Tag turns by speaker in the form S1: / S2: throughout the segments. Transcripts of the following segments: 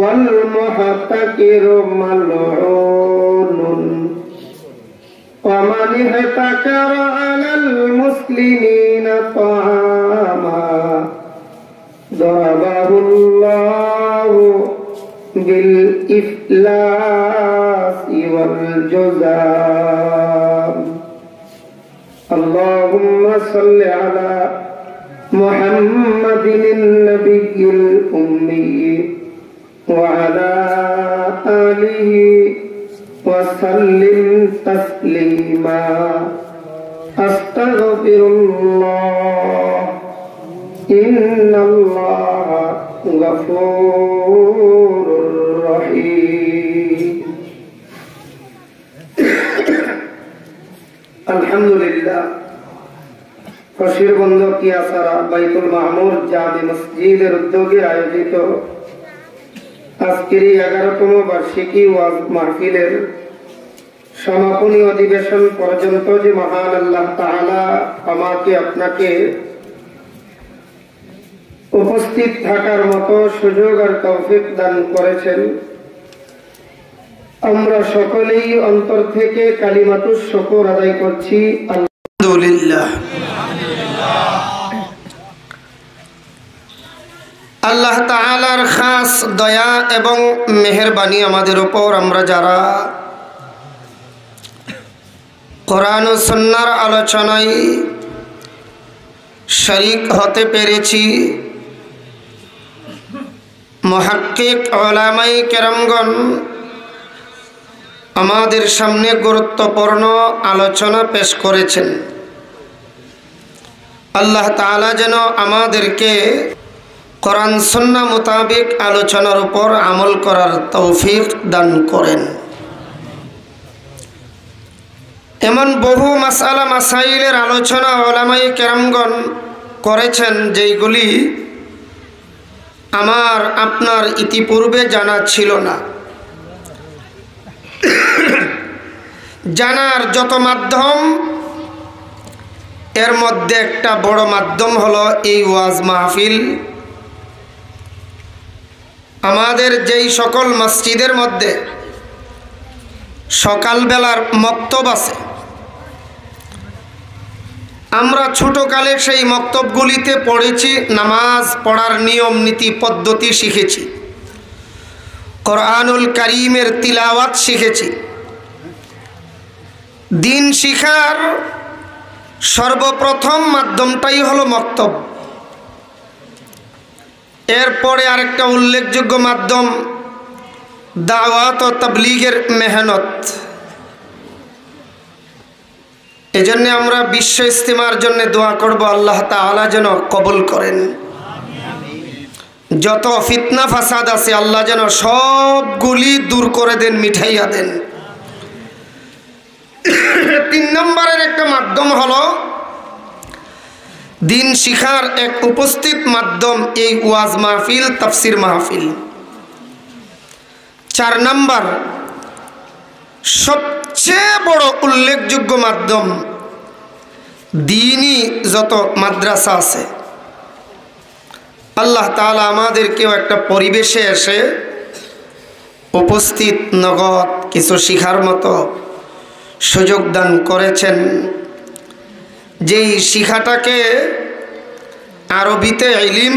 S1: والمحتكر ملعون ومن احتكر على المسلمين طعاما ضربه الله بالإفلاس والجذام اللهم صل على محمد النبي الأمي وعلى آله وسلم تسليما أستغفر الله إن الله غفور رحيم الحمد لله খুশির বন্ধ কিয়াসারা বাইতুল মামুর জামে মসজিদের উদ্যোগে আয়োজিত আজকের 11তম বার্ষিকী ওয়াজ মাহফিলের সমাপনী অধিবেশন পর্যন্ত যে মহান আল্লাহ তাআলা আমাকে আপনাকে উপস্থিত থাকার মতো সুযোগ আর তৌফিক দান করেছেন, আমরা সকলেই অন্তর থেকে কালিমাতুশ শুকর আদায় করছি। আলহামদুলিল্লাহ। আল্লাহ তাআলার খাস দয়া এবং মেহেরবানি আমাদের উপর আমরা যারা কোরআন ও সুন্নাহর আলোচনায় শরীক হতে পেরেছি, মুহাক্কিক উলামায়ে কেরামগণ আমাদের সামনে গুরুত্বপূর্ণ আলোচনা পেশ করেছেন। আল্লাহ তাআলা যেন আমাদেরকে কোরআন সুন্নাহ মোতাবেক আলোচনার উপর আমল করার তৌফিক দান করেন। এমন বহু মাসআলা মাসাইলের আলোচনা উলামায়ে কেরামগণ করেছেন যেগুলি আমার আপনার ইতিপূর্বে জানা ছিল না। জানার যত মাধ্যম, এর মধ্যে একটা বড় মাধ্যম হলো এই ওয়াজ মাহফিল। আমাদের যেই সকল মসজিদের মধ্যে সকালবেলার মক্তব আছে, আমরা ছোটকালে সেই মক্তবগুলিতে পড়েছি, নামাজ পড়ার নিয়ম নীতি পদ্ধতি শিখেছি, কোরআনুল কারীমের তিলাওয়াত শিখেছি। দিন শিখার সর্বপ্রথম মাধ্যমটাই হলো মক্তব। এরপরে আরেকটা উল্লেখযোগ্য মাধ্যম দাওয়াত ও তাবলীগের মেহনত। এজন্য আমরা বিশ্ব ইস্তেমার জন্য দোয়া করব, আল্লাহ তাআলা যেন কবুল করেন। যত ফিতনা ফাসাদ আছে আল্লাহ যেন সবগুলি দূর করে দেন, মিঠাইয়া দেন। 3 নম্বরের একটা মাধ্যম হলো দিন শিখার এক উপস্থিত মাধ্যম এই ওয়াজ মাহফিল, তাফসির মাহফিল। 4 নম্বর সবচেয়ে বড় উল্লেখযোগ্য মাধ্যম দ্বীনি যত মাদ্রাসা আছে, আল্লাহ তাআলা আমাদেরকেও একটা পরিবেশে এসে উপস্থিত নগদ কিছু শিখার মতো সুযোগ দান করেছেন। যেই শিখাটাকে আরবিতে ইলম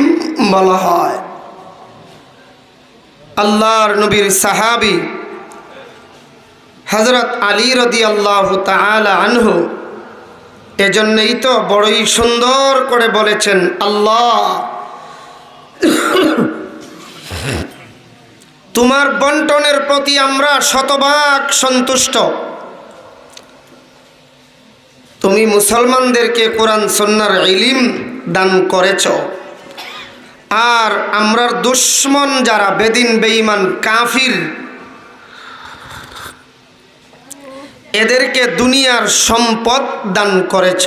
S1: বলা হয়। আল্লাহর নবীর সাহাবী হযরত আলী রাদিয়াল্লাহু তাআলা আনহু এজন্যই তো বড়ই সুন্দর করে বলেছেন, আল্লাহ তোমার বন্টনের প্রতি আমরা শতভাগ সন্তুষ্ট। তুমি মুসলমানদেরকে কোরআন সুন্নাহর ইলম দান করেছ, আর আমরার দুশ্মন যারা বেদিন বেঈমান কাফির, এদেরকে দুনিয়ার সম্পদ দান করেছ।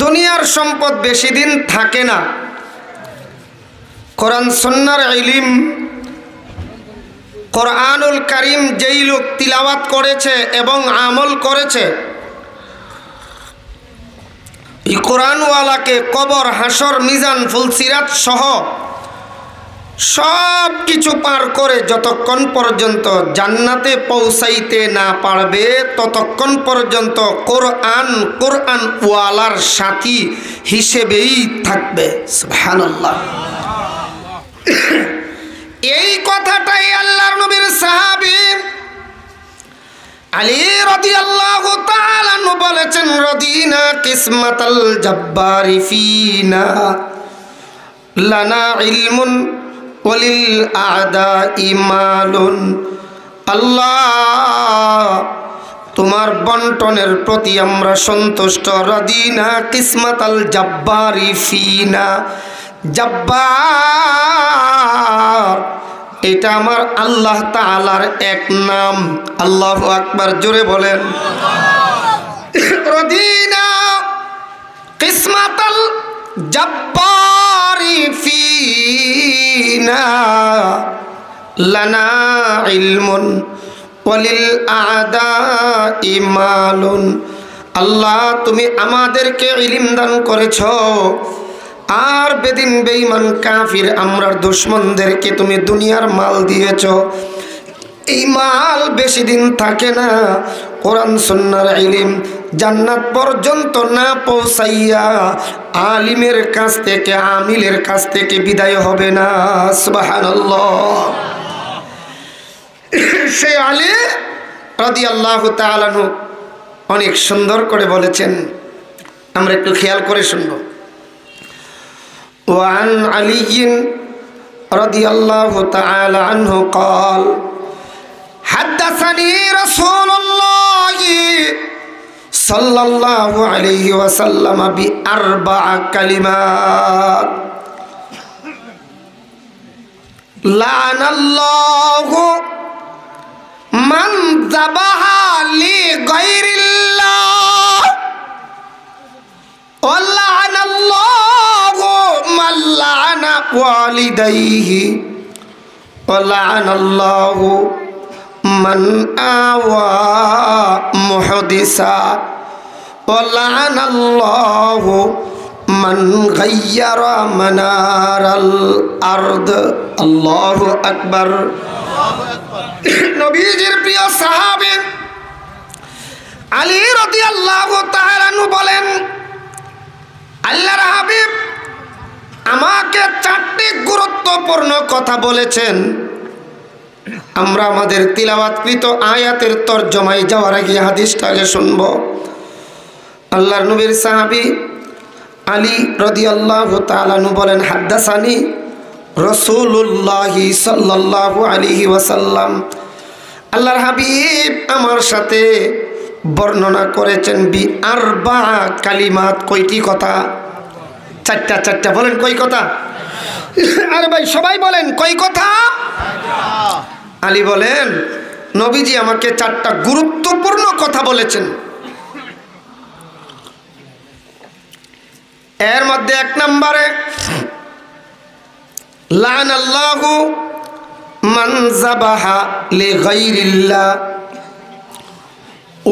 S1: দুনিয়ার সম্পদ বেশি দিন থাকে না। কোরআন সুন্নাহর ইলম, কোরআনুল কারীম যেই লোক তিলাওয়াত করেছে এবং আমল করেছে, এই কোরআনওয়ালাকে কবর, হাসর, মিজান, ফুলসিরাত সহ সব কিছু পার করে যতক্ষণ পর্যন্ত জান্নাতে পৌঁছাইতে না পারবে ততক্ষণ পর্যন্ত কোরআন ওয়ালার সাথী হিসেবেই থাকবে। সুবহানাল্লাহ। এই কথাটাই আল্লাহর নবীর সাহাবী আলী রাদিয়াল্লাহু তাআলা আনহু বলেছেন, রদিনা কিসমাতাল জাব্বারি ফিনা লানা ইলমুন ওয়ালিল আদাই মালুন। আল্লাহ, তোমার বন্টনের প্রতি আমরা সন্তুষ্ট। রদিনা কিসমাতাল জাব্বারি ফিনা, জাব্বার এটা আমার আল্লাহ তাআলার এক নাম। আল্লাহু আকবার, জোরে বলেন। রদিনা কিসমাতাল জাব্বারি ফিনা লানা ইলমুন ওয়ালিল আদাই মালুন। আল্লাহ, তুমি আমাদেরকে ইলম দান করেছো, আর বেদিন বেঈমান কাফির আমরার দুশমনদেরকে তুমি দুনিয়ার মাল দিয়েছ। এই মাল বেশি দিন থাকে না। কোরআন সুন্নাহর ইলম জান্নাত পর্যন্ত না পৌঁছাইয়া আলিমের কাছ থেকে, আমিলের কাছ থেকে বিদায় হবে না। সুবহানাল্লাহ। সেই আলী রাদিয়াল্লাহু তাআলা আনহু অনেক সুন্দর করে বলেছেন, আমরা একটু খেয়াল করে শুনব। وعن علي رضي الله تعالى عنه قال حدثني رسول الله صلى الله عليه وسلم بأربع كلمات لعن الله من ذبح لغير الله ولعن الله من لعن والديه ولعن الله من آوى محدثا ولعن الله من غير منار الأرض। الله أكبر। নবীজির প্রিয় সাহাবী আলী রাদিয়াল্লাহু তাআলা আনহু বলেন, আল্লাহর হাবিব আমাকে চারটি গুরুত্বপূর্ণ কথা বলেছেন। আমরা আমাদের তিলাওয়াতকৃত আয়াতের তরজমায় যাওয়ার আগে হাদিসটাকে শুনব। আল্লাহর নবীর সাহাবী আলী রাদিয়াল্লাহু তাআলা আনহু বলেন, হাদ্দাসানি রাসূলুল্লাহ সাল্লাল্লাহু আলাইহি ওয়াসাল্লাম, আল্লাহর হাবিব আমার সাথে বর্ণনা করেছেন বি আরবা কালিমাত। কয়টি কথা? চারটা। বলেন কয় কথা? আরে ভাই সবাই বলেন কয় কথা? আলী বলেন, নবীজি আমাকে চারটা গুরুত্বপূর্ণ কথা বলেছেন। এর মধ্যে এক নম্বরে, লানাল্লাহু মান যাবাহা লিগাইরিল্লাহ,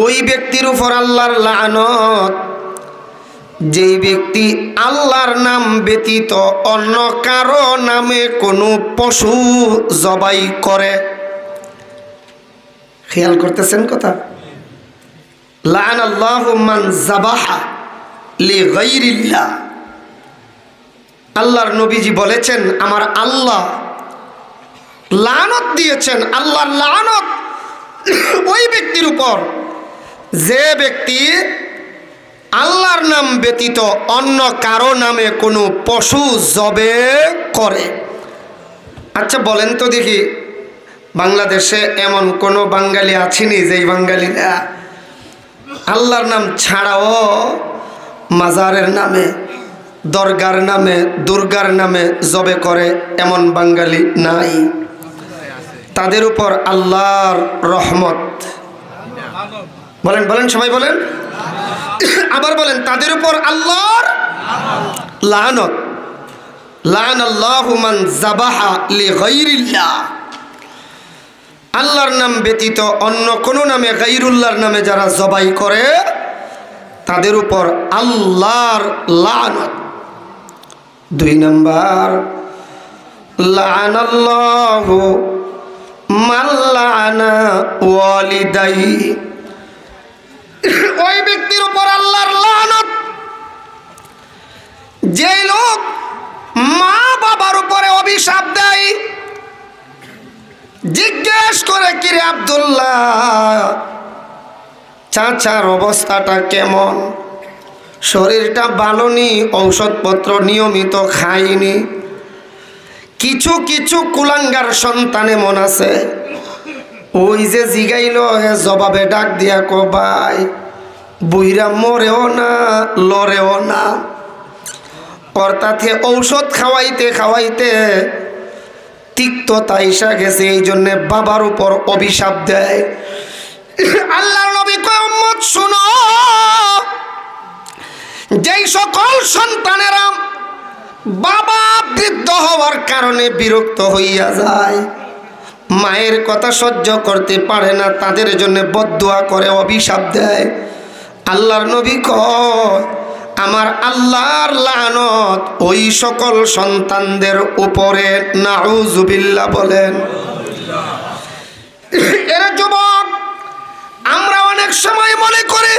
S1: ওই ব্যক্তির উপর আল্লাহর লানত যেই ব্যক্তি আল্লাহর নাম ব্যতীত অন্য কারো নামে কোনো পশু জবাই করে। খেয়াল করতেছেন কথা? লানাল্লাহু মান যাবাহা লিগাইরিল্লাহ। আল্লাহর নবীজি বলেছেন, আমার আল্লাহ লানত দিয়েছেন, আল্লাহর লানত ওই ব্যক্তির উপর যে ব্যক্তি আল্লাহর নাম ব্যতীত অন্য কারো নামে কোনো পশু জবে করে। আচ্ছা বলেন তো দেখি, বাংলাদেশে এমন কোনো বাঙালি আছেনি যেই বাঙালিরা আল্লাহর নাম ছাড়াও মাজারের নামে, দরগার নামে, দুর্গার নামে জবে করে? এমন বাঙালি নাই। তাদের উপর আল্লাহর রহমত। বলেন সবাই বলেন, আবার বলেন, তাদের উপর আল্লাহর লানত। লানাল্লাহু মান যাবাহা লিগাইরিল্লাহ, আল্লাহর নাম ব্যতীত অন্য কোনো নামে, গায়রুল্লাহর নামে যারা জবাই করে তাদের উপর আল্লাহর লানত। দুই নাম্বার, লাআনাল্লাহু মান লাআনা ওয়ালিদাইহি, ওই ব্যক্তির উপর আল্লাহর লানত যে লোক মা বাবার উপরে অভিশাপ দেয়। জিজ্ঞেস করে, কিরে আব্দুল্লাহ, চাচার অবস্থাটা কেমন? শরীরটা ভালো নি, ঔষধপত্র নিয়মিত খাইনি। কিছু কিছু কুলাঙ্গার সন্তান এমন আছে, ওই যে জিগাইল হে জবাবে ডাক দিয়া কো, ভাই বুইরা মরেও না লড়েও না। অর্থাৎ ঔষধ খাওয়াইতে খাওয়াইতে তিক্ততা এসে গেছে, এই জন্যে বাবার উপর অভিশাপ দেয়। আল্লাহর নবী কয়, উম্মত শুনো, যেই সকল সন্তানেরা বাবা বৃদ্ধ হওয়ার কারণে বিরক্ত হইয়া যায়, মায়ের কথা সহ্য করতে পারে না, তাদের জন্য বদদুয়া করে, অভিশাপ দেয়। আল্লাহর নবী কয়, আমার আল্লাহর লানত ওই সকল সন্তানদের উপরে, নাউযুবিল্লাহ বলেন। এরা যুবক, আমরা অনেক সময় মনে করি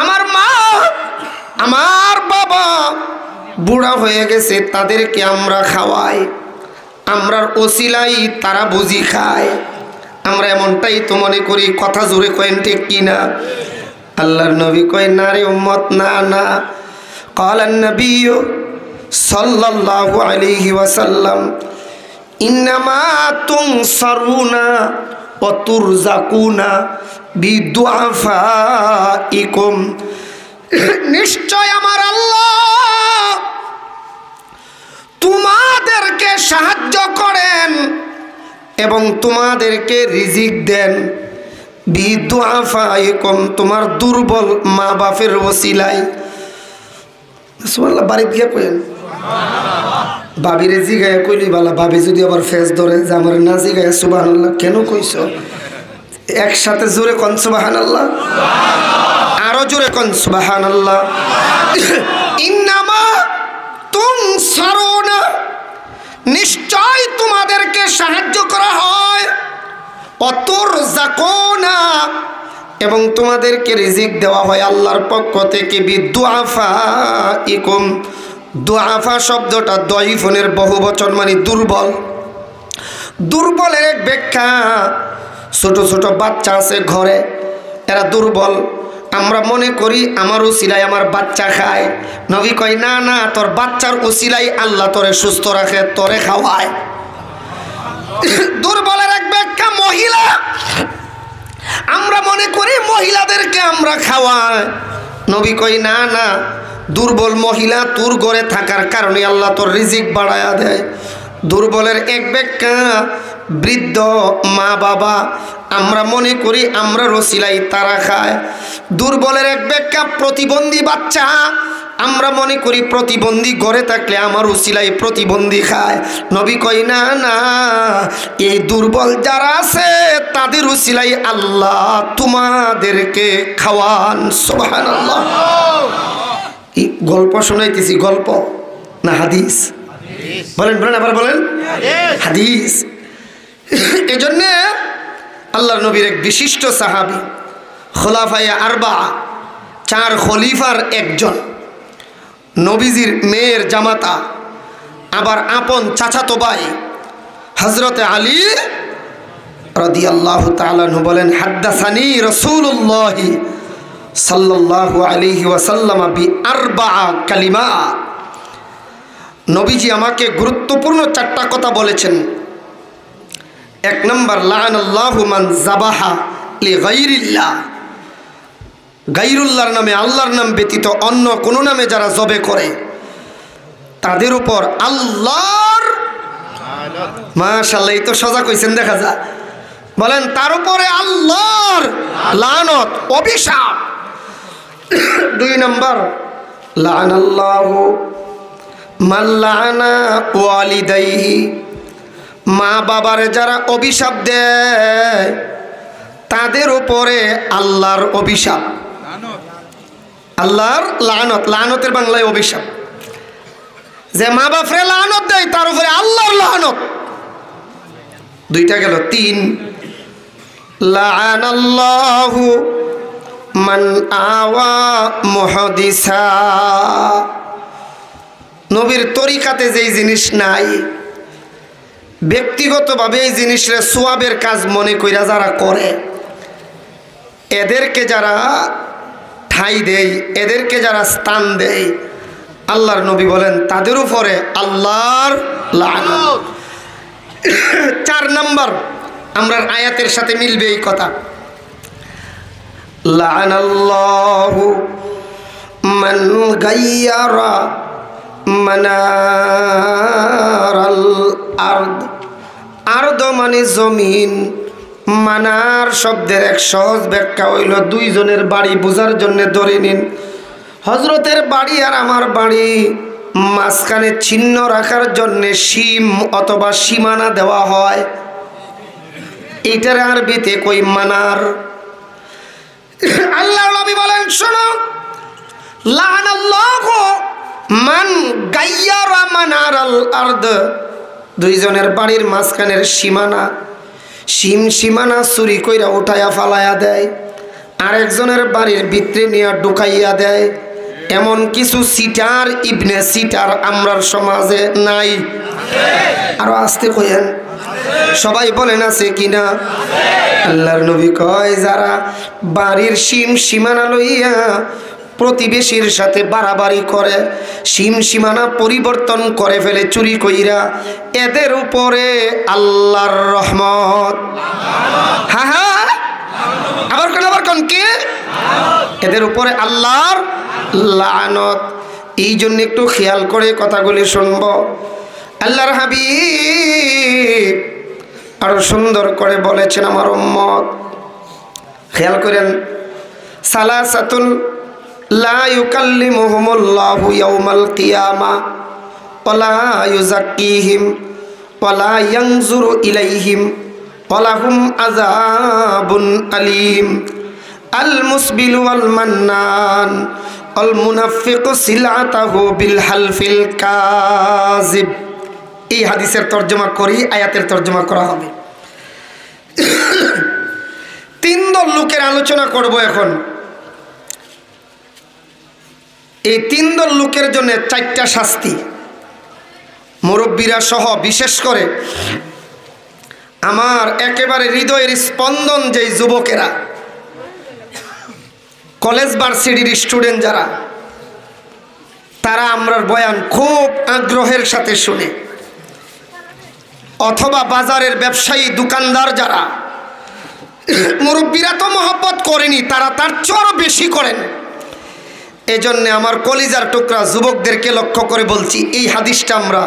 S1: আমার মা আমার বাবা বুড়া হয়ে গেছে, তাদেরকে আমরা খাওয়াই, আমরার ওসিলাই তারা বুঝি খায়। আমরা এমনটাই তো মনে করি। কথা জোরে কয়েন, ঠিক কিনা? আল্লাহর নবী কয়, না রে উম্মত, না না। ক্বালান নবী সাল্লাল্লাহু আলাইহি ওয়াসাল্লাম, ইন্নামা তুনসারুনা ওয়া তুরযাকুনা বিদুআফাইকুম, নিশ্চয় আমার আল্লাহ তোমাদেরকে সাহায্য করেন এবং তোমাদেরকে রিজিক দেন। বিদুআফাইকুম, তোমার দুর্বল মা বাপের ওসিলায়। সুবহানাল্লাহ, বাড়িতে গিয়ে কইেন ভাবিরে জিগায় কইলি বালা, ভাবি যদি আবার ফেস ধরে যে আমার না জিগায় সুবহানাল্লাহ কেন কইছো, একসাথে জোরে কোন সুবহানাল্লাহ, আরো জোরে কোন সুবহানাল্লাহ। ইন্নামা তুনসারুনা, নিশ্চয় তোমাদেরকে সাহায্য করা হয়, অতুরযাকুনা, এবং তোমাদেরকে রিজিক দেওয়া হয় আল্লাহর পক্ষ থেকে। বিদুআফাইকুম, দুআফা শব্দটা দয়ীফনের বহুবচন, মানে দুর্বল। দুর্বলের এক ব্যাখ্যা, ছোট ছোট বাচ্চা আছে ঘরে, এরা দুর্বল। আমরা মনে করি আমার উসিলায় আমার বাচ্চা খায়। নবী কয়, না না, তোর বাচ্চার উসিলায় আল্লাহ তোরে সুস্থ রাখে, তোরে খাওয়ায়। দুর্বলের এক ব্যাখ্যা মহিলা, আমরা মনে করি মহিলাদেরকে আমরা খাওয়াই। নবী কই, না না, দুর্বল মহিলা তোর ঘরে থাকার কারণে আল্লাহ তোর রিজিক বাড়ায়া দেয়। দুর্বলের এক ব্যাখ্যা বৃদ্ধ মা বাবা, আমরা মনে করি আমরা রসিলাই তারা খায়। দুর্বলের এক ব্যাখ্যা প্রতিবন্ধী বাচ্চা, আমরা মনে করি প্রতিবন্ধী ঘরে থাকলে আমার উসিলাই প্রতিবন্ধী খায়। নবী কই, না না, এই দুর্বল যারা আছে তাদের উসিলাই আল্লাহ তোমাদেরকে খাওয়ান। সুবহানাল্লাহ। এই গল্প শোনাইতেছি, গল্প না হাদিস? বলেন বলেন, আবার বলেন, হাদিস। এজন্যে আল্লাহর নবীর এক বিশিষ্ট সাহাবী, খোলাফায়ে আরবা, 4 খলিফার একজন, নবীজির মেয়ের জামাতা, আবার আপন চাচাতো ভাই হযরতে আলী রাদিয়াল্লাহু তাআলা আনহু বলেন, হাদ্দাসানি রাসূলুল্লাহ সাল্লাল্লাহু আলাইহি ওয়াসাল্লাম বি4 কালিমাত, নবীজি আমাকে গুরুত্বপূর্ণ 4টা কথা বলেছেন। 1 নম্বর, লাআনাল্লাহু মান যাবাহা লিগাইরিল্লাহ, গায়রুল্লাহর নামে, আল্লাহর নাম ব্যতীত অন্য কোনো নামে যারা জবে করে তাদের উপর আল্লাহর, মাশাআল্লাহ, এই তো সোজা কইছেন, দেখা যায়। বলেন, তার উপরে আল্লাহর লানত, অভিশাপ। 2 নম্বর, লাআনাল্লাহু মান লাআনা ওয়ালিদাইহি, মা বাবার যারা অভিশাপ দেয় তাদের উপরে আল্লাহর অভিশাপ, আল্লাহর লানত। লানতের বাংলায় অভিশাপ। যে মা বাপরে লানত দেয় তার উপরে আল্লাহর দুইটা গেল, 3 লাআনাল্লাহু মান আওয়া মুহাদিসা। নবীর তরিকাতে যেই জিনিস নাই, ব্যক্তিগতভাবে এই জিনিসের সোয়াবের কাজ মনে কইরা যারা করে, এদেরকে যারা ঠাঁই দেয়, এদেরকে যারা স্থান দেয়, আল্লাহর নবী বলেন তাদের উপরে আল্লাহর লানত। 4 নাম্বার, আমরা আয়াতের সাথে মিলবে এই কথা, লাআনাল্লাহু মান গায়্যারা মানারাল আরদ। আরদ মানে জমিন, মানার শব্দের এক সহজ ব্যাখ্যা হইল 2 জনের বাড়ি বোঝার জন্য ধরে নিন। হজরতের বাড়ি আর আমার বাড়ি, মাঝখানে ছিন্ন রাখার জন্যে সীম অথবা সীমানা দেওয়া হয়, এইটার আরবিতে কই মানার। আল্লাহর নবী বলেন শোনো, লাআনাল্লাহু মান গায়্যারা মানারাল আরদ। 2 জনের বাড়ির মাঝখানের সীমানা, সীমানা চুরি কইরা উঠাইয়া ফালাইয়া দেয়, আরেকজনের বাড়ির ভিতরে নিয়ে ঢুকাইয়া দেয়। এমন কিছু সিটার ইবনে সিটার আমরার সমাজে নাই? আরো আসতে কইেন, সবাই বলেন আছে কিনা? আল্লাহর নবী কয় যারা বাড়ির সীমানা লইয়া প্রতিবেশীর সাথে বাড়াবাড়ি করে, সীমানা পরিবর্তন করে ফেলে চুরি কইরা, এদের উপরে আল্লাহর রহমত। হ্যাঁ হ্যাঁ, আবার কোন কি? এদের উপরে আল্লাহর লানত। এই জন্য একটু খেয়াল করে কথাগুলি শুনবো। আল্লাহর হাবিব আরো সুন্দর করে বলেছেন আমার উম্মত, খেয়াল করেন, সালাসাতুল লা ইউকাল্লিমুহুমুল্লাহু ইয়াউমাল কিয়ামা ওয়ালা ইউযাক্কিহিম ওয়ালা ইয়ানজুরু ইলাইহিম ওয়ালাহুম আযাবুন আলীম। আল মুসবিল ওয়াল মান্নান আল মুনাফিকু সিলআতাহু বিল হালফিল কাযিব। এই হাদিসের তর্জমা করি, আয়াতের তর্জমা করা হবে। 3 দল লোকের আলোচনা করব এখন। এই 3 দল লোকের জন্য 4টা শাস্তি, মুরব্বীরা সহ বিশেষ করে আমার একেবারে হৃদয়ের স্পন্দন যেই যুবকেরা, কলেজ ভার্সিটির স্টুডেন্ট যারা, তারা আমরার বয়ান খুব আগ্রহের সাথে শুনে, অথবা বাজারের ব্যবসায়ী দোকানদার যারা, মুরব্বীরা তো মহব্বত করেনি, তারা তার চর বেশি করেন। এজন্য আমার কলিজার টুকরা যুবকদেরকে লক্ষ্য করে বলছি, এই হাদিসটা আমরা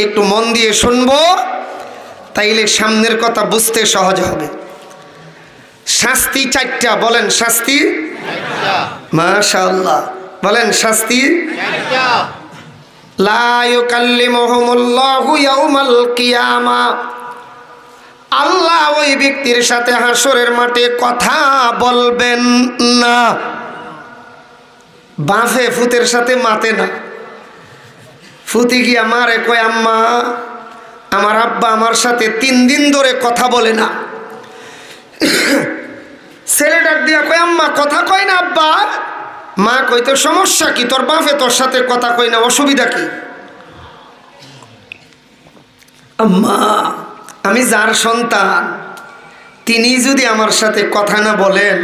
S1: একটু মন দিয়ে শুনবো, তাইলে সামনের কথা বুঝতে সহজ হবে। শাস্তি 4টা, বলেন শাস্তি। মাশাআল্লাহ, বলেন শাস্তি। লা ইউকাল্লিমুহুমুল্লাহু ইয়াউমাল কিয়ামা। আল্লাহ ওই ব্যক্তির সাথে হাসরের মাঠে কথা বলবেন না। বাফে ফুতের সাথে মাতে না, ফুতি গিয়া মারে কয় আম্মা আমার আব্বা আমার সাথে 3 দিন ধরে কথা বলে না। ছেলে ডাক দিয়া কয় আম্মা কথা কয় না আব্বা। মা কই তোর সমস্যা কি, তোর বাপে তোর সাথে কথা কই না, অসুবিধা কি? আম্মা আমি যার সন্তান, তিনি যদি আমার সাথে কথা না বলেন,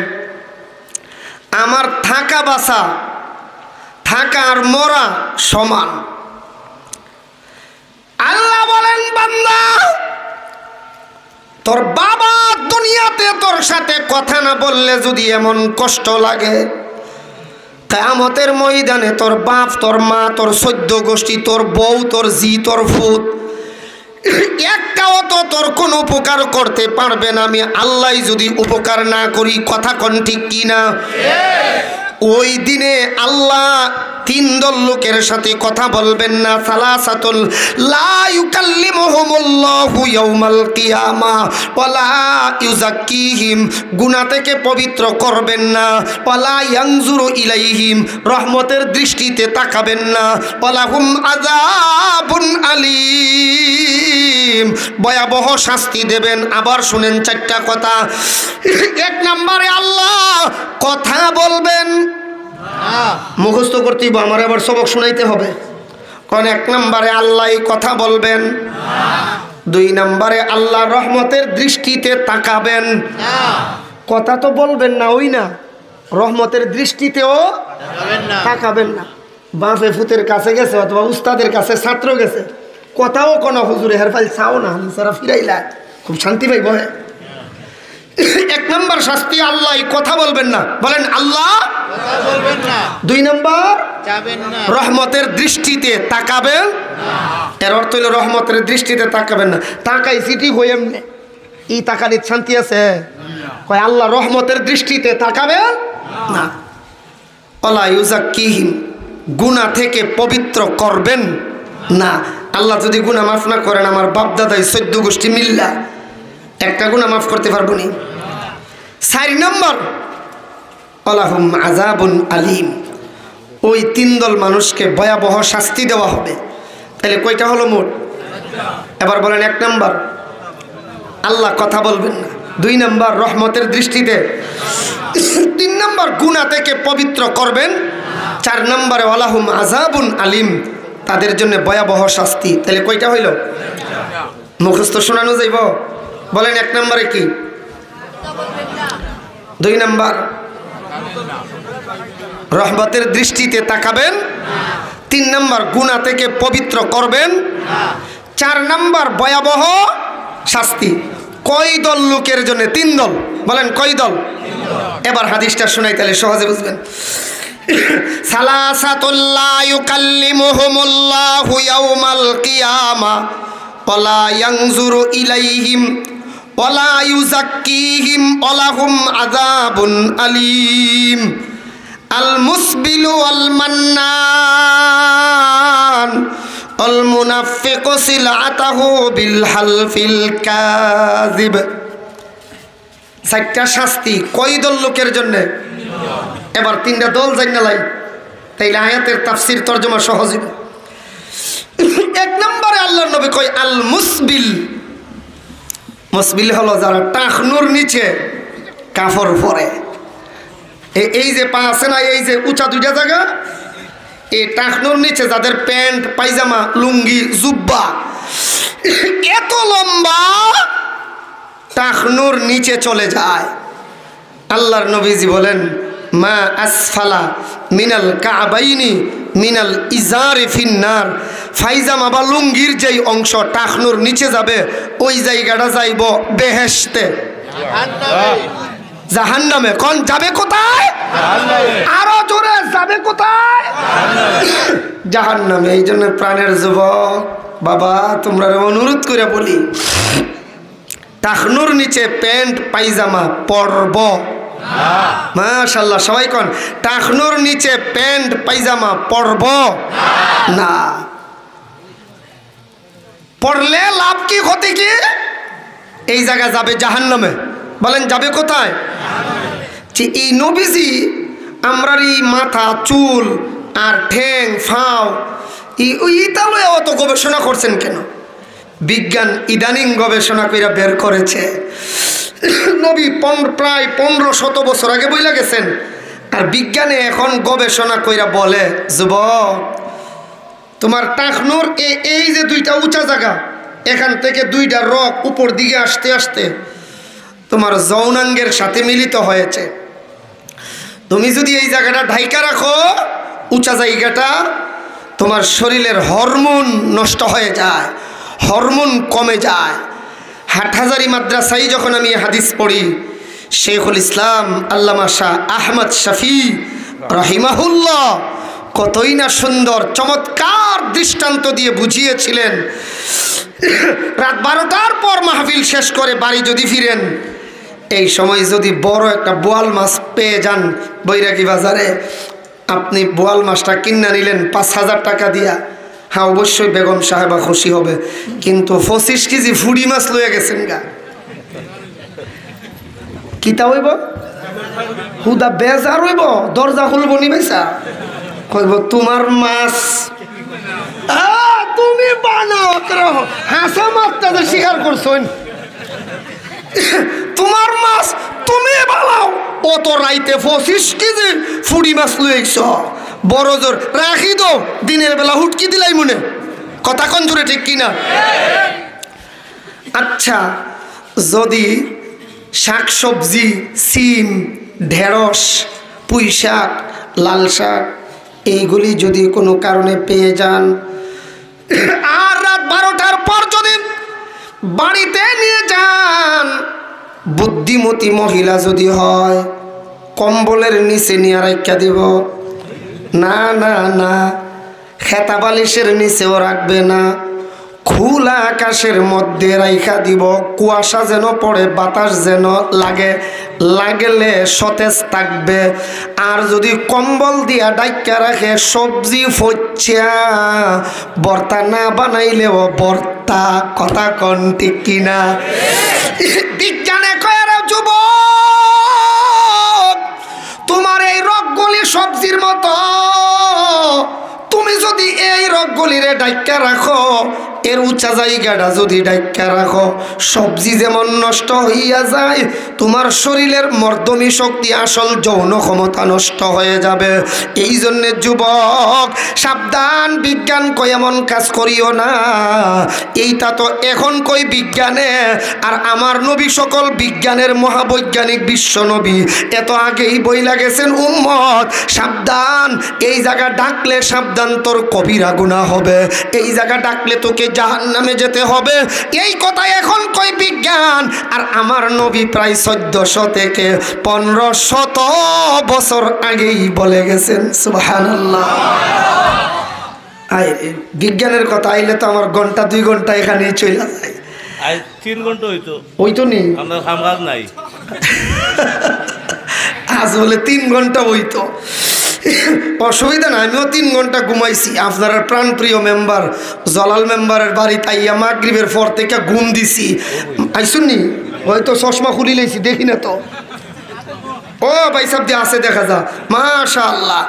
S1: আমার থাকা বাসা, থাকা আর মরা সমান। আল্লাহ বলেন বান্দা, তোর বাবা দুনিয়াতে তোর সাথে কথা না বললে যদি এমন কষ্ট লাগে, কিয়ামতের ময়দানে তোর বাপ, তোর মা, তোর 14 গোষ্ঠী, তোর বউ, তোর জি, তোর ফুত, একটাও তো তোর কোনো উপকার করতে পারবে না আমি আল্লাহ যদি উপকার না করি। কথা কোন ঠিক কিনা? ওই দিনে আল্লাহ 3 দল লোকের সাথে কথা বলবেন না। সালাসাতুল লা ইউকাল্লিমুহুমুল্লাহু ইয়াউমাল কিয়ামা ওয়ালা ইউযাক্কিহিম, গুনাহ থেকে পবিত্র করবেন না। ওয়ালা ইয়ানজুরু ইলাইহিম, রহমতের দৃষ্টিতে তাকাবেন না। ওয়ালাহুম আযাবুন আলীম, করিম ভয়াবহ শাস্তি দেবেন। আবার শুনেন চারটা কথা। এক নম্বরে আল্লাহ কথা বলবেন, মুখস্থ করতেই আমার আবার সবক শোনাইতে হবে। কোন এক নম্বরে আল্লাহ কথা বলবেন। দুই নম্বরে আল্লাহ রহমতের দৃষ্টিতে তাকাবেন। কথা তো বলবেন না, ওই না, রহমতের দৃষ্টিতেও তাকাবেন না। বাপে ফুতের কাছে গেছে অথবা উস্তাদের কাছে ছাত্র গেছে, কথাও কোনো হুজুরে হের ফাইল চাও না, সারা ফিরাইলা খুব শান্তি পাইব। এক নম্বর শাস্তি আল্লাহ কথা বলবেন না, বলেন আল্লাহ বলবেন না। দুই নম্বর রহমতের দৃষ্টিতে তাকাবেন। এর অর্থ হইল রহমতের দৃষ্টিতে তাকাবেন না। তাকাই সিটি হয়ে এমনি এই তাকানির শান্তি আছে? কয় আল্লাহ রহমতের দৃষ্টিতে তাকাবেন না। ওয়ালা ইউজাক্কিহিম, গুনাহ থেকে পবিত্র করবেন না। আল্লাহ যদি গুনাহ মাফ না করেন, আমার বাপ দাদাই 14 গোষ্ঠী মিল্লা একটা গুনাহ মাফ করতে পারবো নি। 4 নম্বর ওয়ালাহুম আযাবুন আলীম, ওই 3 দল মানুষকে ভয়াবহ শাস্তি দেওয়া হবে। তাহলে কয়টা হলো মোট? এবার বলেন, 1 নম্বর আল্লাহ কথা বলবেন না, 2 নম্বর রহমতের দৃষ্টিতে, 3 নম্বর গুনাহ থেকে পবিত্র করবেন, 4 নম্বরে ওয়ালাহুম আযাবুন আলীম, তাদের জন্য ভয়াবহ শাস্তি। তাহলে কয়টা হইল? মুখস্থ শোনানো যাইব? বলেন 1 নম্বরে কি? 2 নম্বর রহমতের দৃষ্টিতে তাকাবেন, 3 নম্বর গুনাহ থেকে পবিত্র করবেন, 4 নম্বর ভয়াবহ শাস্তি। কয় দল লোকের জন্য? 3 দল। বলেন কয় দল? এবার হাদিসটা শোনাই, তাহলে সহজে বুঝবেন। সালাসাতুল লা ইউকাল্লিমুহুমুল্লাহু ইয়াউমাল কিয়ামা ওয়ালা ইয়ানজুরু ইলাইহিম ওয়ালা ইউযাক্কিহিম ওয়ালাহুম আযাবুন আলীম। আল মুসবিলু ওয়াল মান্নান আল মুনাফিকু সিলআতাহু বিল হালফিল কাযিব। 4টা শাস্তি কয় দল লোকের জন্য? এবার 3টা দল জানা লাই, তাইলে আয়াতের তাফসীর তরজমা সহজ হবে। 1 নম্বরে আল্লাহর নবী কয় আল মুসবিল। মুসবিল হলো যারা টাকনুর নিচে কাফর পরে। এই যে পা আছে না, এই যে উঁচা 2টা জায়গা, এই টাকনুর নিচে যাদের প্যান্ট পায়জামা লুঙ্গি জুব্বা এত লম্বা টাকনুর নিচে চলে যায়, আল্লাহর নবীজি বলেন মা আসফালা মিনাল কাবাইনি মিনাল ইজারি ফিন্নার। ফাইজামা বা লুঙ্গির যেই অংশ টাকনুর নিচে যাবে, ওই জায়গাটা যাইব বেহেশতে, জাহান্নামে। কোন যাবে কোথায়? আরো জোরে যাবে কোথায়? জাহান্নামে। এই জন্য প্রাণের যুবক বাবা, তোমরা অনুরোধ করে বলি, টাকনুর নিচে প্যান্ট পায়জামা পরব। মাশাআল্লাহ, সবাই কোন টাকনুর নিচে প্যান্ট পায়জামা পরব না। পড়লে লাভ কি, ক্ষতি কি? এই জায়গা যাবে জাহান্নামে। বলেন যাবে কোথায়? যে এই নবীজি আমরার এই মাথা চুল আর ঠ্যাং ফাও ইতালে অত গবেষণা করছেন কেন? বিজ্ঞান ইদানিং গবেষণা কইরা বের করেছে, নবী প্রায় 1500 বছর আগে বইলা গেছেন, আর বিজ্ঞানে এখন গবেষণা কইরা বলে যুবক, তোমার টাকনুর এই যে 2টা উঁচা জায়গা, এখান থেকে 2টা রক উপর দিকে আসতে আসতে তোমার যৌনাঙ্গের সাথে মিলিত হয়েছে। তুমি যদি এই জায়গাটা ঢাইকা রাখো, উঁচা জায়গাটা, তোমার শরীরের হরমোন নষ্ট হয়ে যায়, হরমোন কমে যায়। হাটহাজারি মাদ্রাসায় যখন আমি হাদিস পড়ি, শেখুল ইসলাম আল্লামা শাহ আহমদ শফি রহিমাহুল্লাহ কতই না সুন্দর চমৎকার দৃষ্টান্ত দিয়ে বুঝিয়েছিলেন। রাত 12টার পর মাহফিল শেষ করে বাড়ি যদি ফিরেন, এই সময় যদি বড় একটা বোয়াল মাছ পেয়ে যান বৈরাগী বাজারে, আপনি বোয়াল মাছটা কিনা নিলেন 5000 টাকা দিয়া, হ্যাঁ অবশ্যই বেগম সাহেবা খুশি হবে, কিন্তু 25 কেজি ফুড়ি মাছ লইয়া গেছেন গা, কিতা হইব? হুদা বেজার হইব, দরজা খুলব নি বেসা, কইব তোমার মাছ তুমি বানাও। হাসা মাছটা যে শিকার করছেন তোমার মাছ তুমি বালাও অত রাইতে 25 কেজি ফুড়ি মাছ লইছ বড় জোর রাখি দো দিনের বেলা হুটকি দিলাই মনে কথা কোন জোরে ঠিক কিনা আচ্ছা যদি শাকসবজি সিম ঢেঁড়স পুঁই শাক লাল শাক এইগুলি যদি কোনো কারণে পেয়ে যান আর রাত 12টার পর যদি বাড়িতে নিয়ে যান বুদ্ধিমতী মহিলা যদি হয় কম্বলের নিচে নিয়ে রাখা দিব না না না খেতা বালিশের নিচেও রাখবে না খোলা আকাশের মধ্যে রাইখা দিব কুয়াশা যেন পড়ে বাতাস যেন লাগলে সতেজ থাকবে আর যদি কম্বল দিয়া ডাইকা রাখে সবজি ফচ্চা ভর্তা না বানাইলেও ভর্তা কথা কোন ঠিক কিনা বিজ্ঞানে কয় রে যুবক তোমার এই রগগুলি সবজির মতো তুমি যদি এই রগগুলিরে ডাইকা রাখো এর উঁচা জায়গাটা যদি ডাইকা রাখো সবজি যেমন নষ্ট হইয়া যায় তোমার শরীরের মর্দমী শক্তি আসল যৌন ক্ষমতা নষ্ট হয়ে যাবে এই জন্যে যুবক সাবধান বিজ্ঞান কই এমন কাজ করিও না এইটা তো এখন কই বিজ্ঞানে আর আমার নবী সকল বিজ্ঞানের মহাবৈজ্ঞানিক বিশ্ব নবী এত আগেই বইলা গেছেন উম্মত সাবধান এই জায়গা ডাকলে সাবধান তোর কবিরা গুনাহ হবে এই জায়গা ডাকলে তোকে জাহান্নামে যেতে হবে এই কথা এখন কই বিজ্ঞান আর আমার নবী প্রায় 1400 থেকে 1500 বছর আগেই বলে গেছেন সুবহানাল্লাহ আরে বিজ্ঞানের কথা আইলে তো আমার ঘন্টা 2 ঘন্টা এখানেই চলে যায়
S2: আই 3 ঘন্টা হইতো
S1: নি
S2: আমরা কাজ নাই
S1: আজ বলে 3 ঘন্টা হইতো অসুবিধা না আমিও 3 ঘন্টা ঘুমাইছি আপনার প্রাণপ্রিয় মেম্বার জলাল মেম্বারের বাড়ি তাইয়া মাগরিবের পর থেকে ঘুম দিছি আইসুননি হয়তো চশমা খুলি লাইছি দেখি না তো ও ভাই সাহেব দিয়ে আছে দেখা যা মাশাআল্লাহ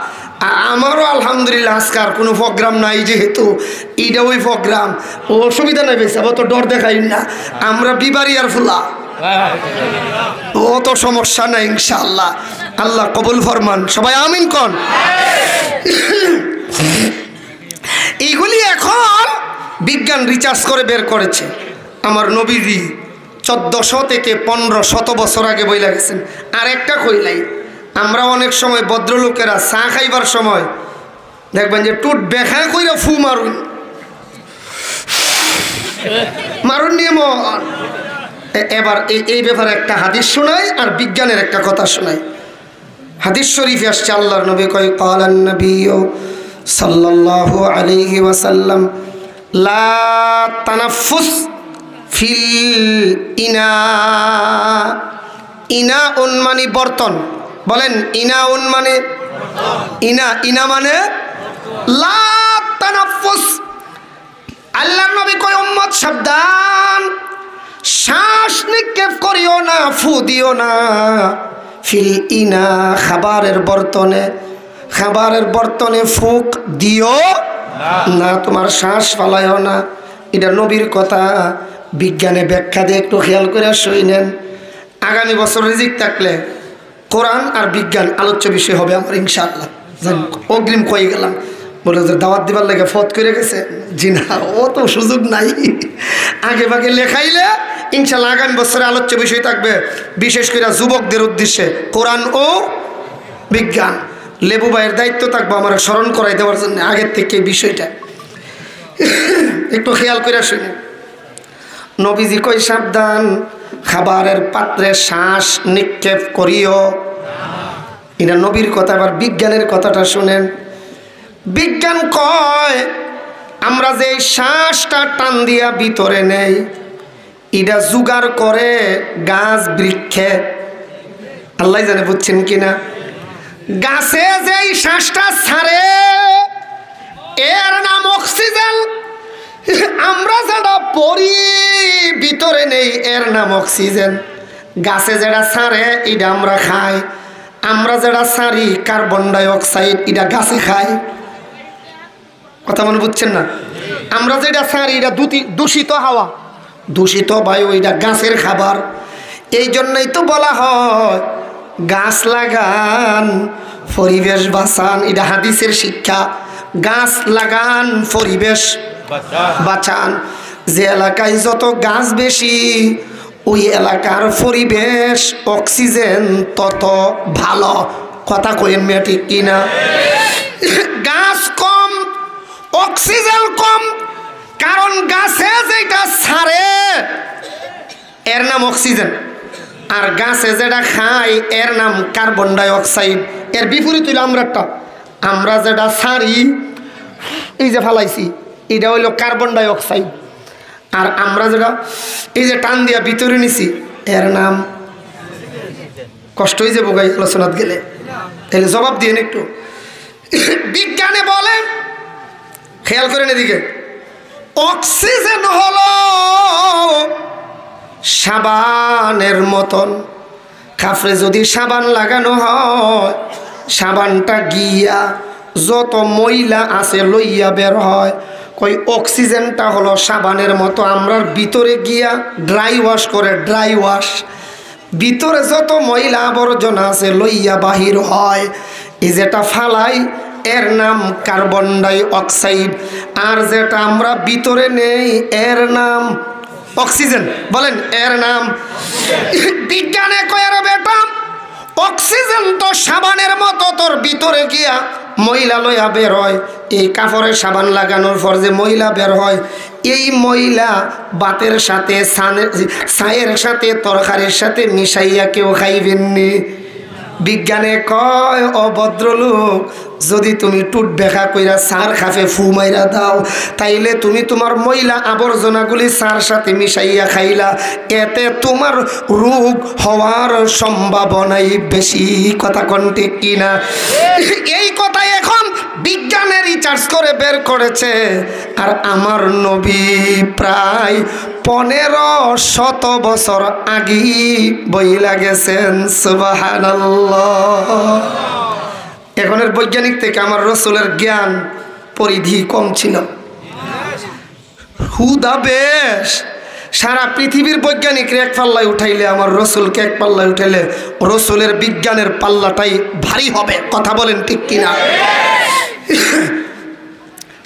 S1: আমারও আলহামদুলিল্লাহ আজকার কোনো প্রোগ্রাম নাই যেহেতু এইটা ওই প্রোগ্রাম অসুবিধা নাই ভাই সাহেব তো ডর দেখাই না আমরা বিবারিয়ার ফুলা ও তো সমস্যা নাই ইনশাআল্লাহ আল্লাহ কবুল ফরমান সবাই আমিন কোন এইগুলি এখন বিজ্ঞান রিসার্চ করে বের করেছে আমার নবীজি 1400 থেকে 1500 বছর আগে বইলা গেছেন আর একটা কইলাই আমরা অনেক সময় ভদ্রলোকেরা চা খাইবার সময় দেখবেন যে টুট বেখা কইরা ফু মারুন নিয়ম এবার এই ব্যাপারে একটা হাদিস শোনাই আর বিজ্ঞানের একটা কথা শোনাই হাদিস শরীফে আসছে আল্লাহর নবী কয় ক্বালান নবী সাল্লাল্লাহু আলাইহি ওয়াসাল্লাম লা তানাফুস ফিল ইনা মানে বর্তন বলেন ইনা মানে ইনা মানে লা তানাফুস আল্লাহর নবী কয় উম্মত সাবধান শ্বাস নিক্ষেপ করিও না ফু দিও না ফিল ইনা খাবারের বর্তনে ফুক দিও না তোমার শ্বাস ফালাইও না এটা নবীর কথা বিজ্ঞানে ব্যাখ্যা দিয়ে একটু খেয়াল করে শুনেন আগামী বছর রিজিক থাকলে কোরআন আর বিজ্ঞান আলোচ্য বিষয় হবে আমার ইনশাআল্লাহ অগ্রিম কয়ে গেলাম বলে যে দাওয়াত দিবার লাগে ফত করে গেছে জি না ও তো সুযোগ নাই আগে ভাগে লেখাইলে ইনশাআল্লাহ আগামী বছরে আলোচ্য বিষয় থাকবে বিশেষ করে যুবকদের উদ্দেশ্যে কোরআন ও বিজ্ঞান লেবু ভাইয়ের দায়িত্ব থাকবে আমার স্মরণ করাই দেওয়ার জন্য আগের থেকে বিষয়টা একটু খেয়াল করে শুনে নবীজি কই সাবধান খাবারের পাত্রে শ্বাস নিক্ষেপ করিও এটা নবীর কথা আবার বিজ্ঞানের কথাটা শুনেন বিজ্ঞান কয় আমরা যে শ্বাসটা টান দিয়া ভিতরে নেই এটা জোগাড় করে গাছ বৃক্ষে আল্লাহ জানে বুঝছেন কিনা গাছে যে শ্বাসটা ছাড়ে এর নাম অক্সিজেন আমরা যেটা পরি ভিতরে নেই এর নাম অক্সিজেন গাছে যেটা ছাড়ে এটা আমরা খাই আমরা যেটা ছাড়ি কার্বন ডাই অক্সাইড এটা গাছে খাই কথা মনে বুঝছেন না আমরা যেটা ছাড়ি এটা দূষিত হাওয়া, দূষিত বায়ু, এটা গাছের খাবার। এই জন্যই তো বলা হয় গাছ লাগান পরিবেশ বাঁচান, এটা হাদিসের শিক্ষা। গাছ লাগান পরিবেশ বাঁচান। যে এলাকায় যত গাছ বেশি ওই এলাকার পরিবেশ অক্সিজেন তত ভালো। কথা কইেন মেয়ে ঠিক কিনা? গাছ কম অক্সিজেন কম, কারণ গাছে যেটা ছাড়ে এর নাম অক্সিজেন, আর গাছে যেটা খায় এর নাম কার্বন ডাই অক্সাইড। এর বিপরীত হইল আমরা যেটা ছাড়ি এই যে ফালাইছি এটা হইল কার্বন ডাই অক্সাইড, আর আমরা যেটা এই যে টান দিয়া ভিতরে নিছি এর নাম, কষ্ট হয়ে যাবো গাই আলোচনাত গেলে, তাহলে জবাব দিয়ে একটু। বিজ্ঞানে বলে, খেয়াল করেন এদিকে, অক্সিজেন হলো সাবানের মতন। কাফরে যদি সাবান লাগানো হয়, সাবানটা গিয়া যত ময়লা আছে লইয়া বের হয়। কই অক্সিজেনটা হলো সাবানের মতো, আমরার ভিতরে গিয়া ড্রাই ওয়াশ করে, ড্রাই ওয়াশ, ভিতরে যত ময়লা আবর্জনা আছে লইয়া বাহির হয়। এই যেটা ফালাই এর নাম কার্বন ডাই অক্সাইড, আর যেটা আমরা ভিতরে নেই এর নাম অক্সিজেন। বলেন এর নাম। বিজ্ঞানে কয়ের বেটা অক্সিজেন তো সাবানের মতো, তোর ভিতরে গিয়া ময়লা লইয়া বের হয়। এই কাপড়ে সাবান লাগানোর পর যে ময়লা বের হয়, এই ময়লা ভাতের সাথে ছায়ের সাথে তরকারির সাথে মিশাইয়া কেউ খাইবেননি। বিজ্ঞানে কয় অভদ্রলোক, যদি তুমি টুট বেখা কইরা সার খাফে ফু মাইরা দাও, তাইলে তুমি তোমার ময়লা আবর্জনাগুলি সার সাথে মিশাইয়া খাইলা, এতে তোমার রোগ হওয়ার সম্ভাবনাই বেশি। কথা কোনটি কিনা? এই কথাই এখন বিজ্ঞানে রিসার্চ করে বের করেছে। আর আমার নবী প্রায় 1500 বছর আগে বইলা গেছেন। সুবহানাল্লাহ। এখনের বৈজ্ঞানিক থেকে আমার রসুলের জ্ঞান পরিধি কম ছিল। হুদা বেশ সারা পৃথিবীর বৈজ্ঞানিকরা এক পাল্লায় উঠাইলে আমার রসুলকে এক পাল্লায় উঠাইলে রসুলের বিজ্ঞানের পাল্লাটাই ভারী হবে। কথা বলেন ঠিক কিনা?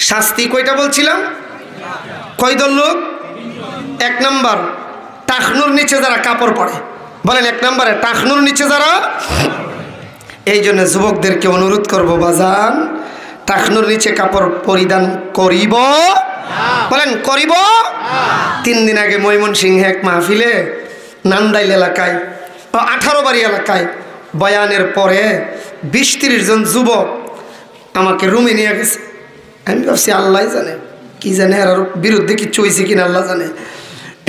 S1: শাস্তি কয়টা বলছিলাম? কয় দল লোক? 1 নম্বর, টাকনুর নিচে যারা কাপড় পরে। বলেন 1 নম্বরে টাকনুর নিচে যারা। এই জন্য যুবকদেরকে অনুরোধ করবো, বাজান টাকনুর নিচে কাপড় পরিধান করিব। বলেন করিব। 3 দিন আগে ময়মনসিংহে এক মাহফিলে নান্দাইল এলাকায় 18 বাড়ি এলাকায় বয়ানের পরে 20-30 জন যুবক আমাকে রুমে নিয়ে গেছে। আমি ভাবছি আল্লাহ জানে, কি জানে এর বিরুদ্ধে কিছু হয়েছে কিনা আল্লাহ জানে।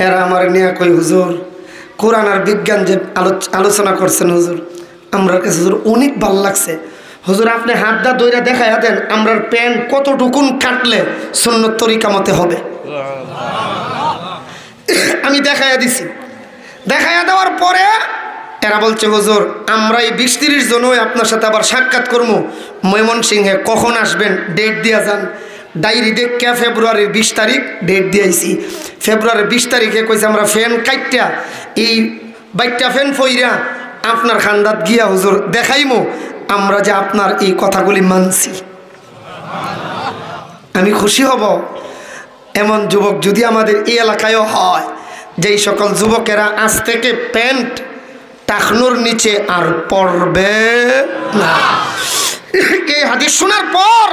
S1: এরা আমার নিয়ে কই, হুজুর কোরআন আর বিজ্ঞান যে আলোচনা করছেন হুজুর, আমার কাছে হুজুর অনেক ভালো লাগছে। হুজুর আপনি হাতটা দইরা দেখাইয়া দেন আমরার প্যান্ট কতটুকুন কাটলে সুন্নত তরিকা মতে হবে। আমি দেখাইয়া দিছি। দেখাইয়া দেওয়ার পরে এরা বলছে, হুজুর আমরা এই 20-30 জনই আপনার সাথে আবার সাক্ষাৎ করবো ময়মনসিংহে, কখন আসবেন ডেট দিয়া যান। ডায়েরি দেখে ফেব্রুয়ারির 20 তারিখ ডেট দিয়েছি। ফেব্রুয়ারির 20 তারিখে কইছে আমরা ফ্যান কাটটা এই বাইকটা ফ্যান ফইরা আপনার খান্দাত গিয়া হুজুর দেখাইমো আমরা যে আপনার এই কথাগুলি মানছি। আমি খুশি হব এমন যুবক যদি আমাদের এই এলাকায়ও হয়, যেই সকল যুবকেরা আজ থেকে প্যান্ট টাকনুর নিচে আর পরবে না। এই হাদিস শোনার পর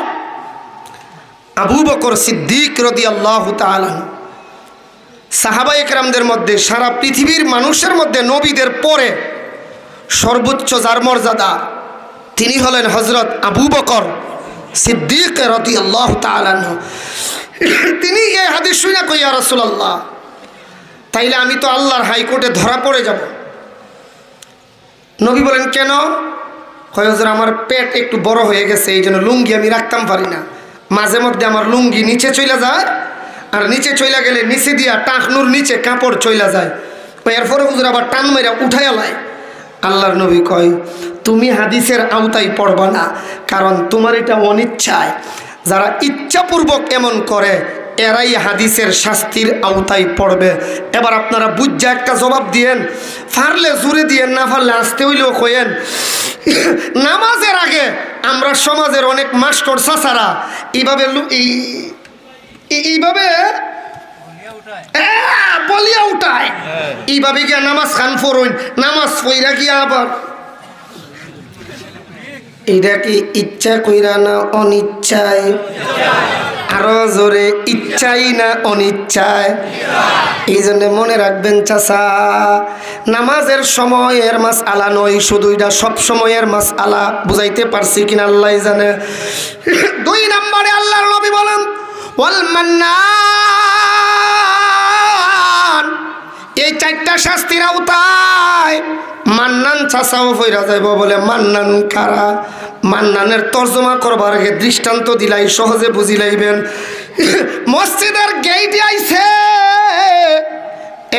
S1: আবু বকর সিদ্দিক রাদিয়াল্লাহু তাআলা সাহাবায়ে কেরামদের মধ্যে, সারা পৃথিবীর মানুষের মধ্যে নবীদের পরে সর্বোচ্চ যার মর্যাদা তিনি হলেন হযরত আবু বকর সিদ্দিক রাদিয়াল্লাহু তাআলা। তিনি এই হাদিস শুনে কই, ইয়া রাসূলুল্লাহ তাইলে আমি তো আল্লাহর হাইকোর্টে ধরা পড়ে যাব। নবী বলেন কেন? কয় হুজুর আমার পেট একটু বড় হয়ে গেছে, এই জন্য লুঙ্গি আমি রাখতাম পারি না। মাঝে মধ্যে আমার লুঙ্গি নিচে চলে যায়, আর নিচে চলে গেলে নিচে দিয়া টাকনুর নিচে কাপড় চলে যায়। এরপরে হুজুর আবার টান মেরা উঠাইয়া লাই। আল্লাহর নবী কয় তুমি হাদিসের আওতায় পড়বা না, কারণ তোমার এটা অনিচ্ছায়। যারা ইচ্ছাপূর্বক এমন করে এরাই হাদিসের শাস্তির আওতায় পড়বে। এবার আপনারা বুঝা একটা জবাব দিয়েন, পারলে জোরে দিয়েন, না পারলে আসতে হইলেও কইেন। নামাজের আগে আমরা সমাজের অনেক মাস্টার চাচারা এইভাবে এইভাবে বলিয়া উঠায়, এইভাবে গিয়া নামাজ খান ফরইন, নামাজ পইরা গিয়া আবার এটা কি ইচ্ছা কইরা না অনিচ্ছায়? আরো জোরে, ইচ্ছাই না অনিচ্ছায়? এই জন্য মনে রাখবেন চাচা, নামাজের সময়ের মাসআলা নয় শুধু, এটা সব সময়ের মাসআলা। বুঝাইতে পারছি কিনা আল্লাহ জানে। 2 নম্বরে আল্লাহর নবী বলেন ওয়াল মান্নান, এই 4টা শাস্তির আওতায় মান্নান চাচাও ফইরা যাইব। বলে মান্নান কারা? মান্নানের তর্জমা করবার আগে দৃষ্টান্ত দিলাই সহজে বুঝিলাইবেন। মসজিদের গেইটে আইছে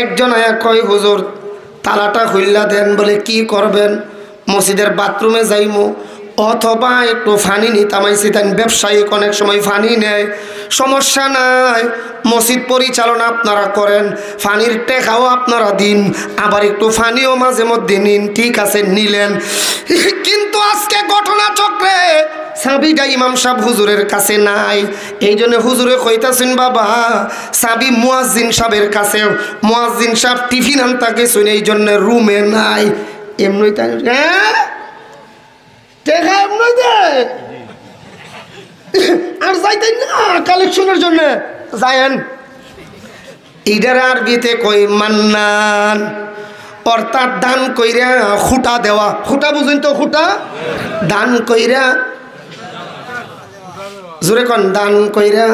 S1: একজন, আয়া কয় হুজুর তালাটা খুললা দেন। বলে কি করবেন? মসজিদের বাথরুমে যাইমু, অথবা একটু ফানি নিতাম আইছি। তাই ব্যবসায়িক অনেক সময় ফানি নেয়, সমস্যা নাই, মসজিদ পরিচালনা আপনারা করেন, ফানির টেকাও আপনারা দিন, আবার একটু ফানিও মাঝে মধ্যে নিন। ঠিক আছে, নিলেন। কিন্তু আজকে ঘটনা চক্রে চাবিটা ইমাম সাহেব হুজুরের কাছে নাই। এই জন্য হুজুরে কইতাছেন বাবা চাবি মুয়াজ্জিন সাহেবের কাছে। মুয়াজ্জিন সাহেব টিফিন আনতে গেছেন, এই জন্য রুমে নাই। এমনি তাই টেকা এমনি দেয় আর যাইতেন না কালেকশনের জন্য যায়েন। এইটার আরবিতে কই মান্নান, অর্থাৎ দান কইরা খুঁটা দেওয়া। খুঁটা বুঝেন তো? খুঁটা দান কইরা, জোরে কন, দান কইরা।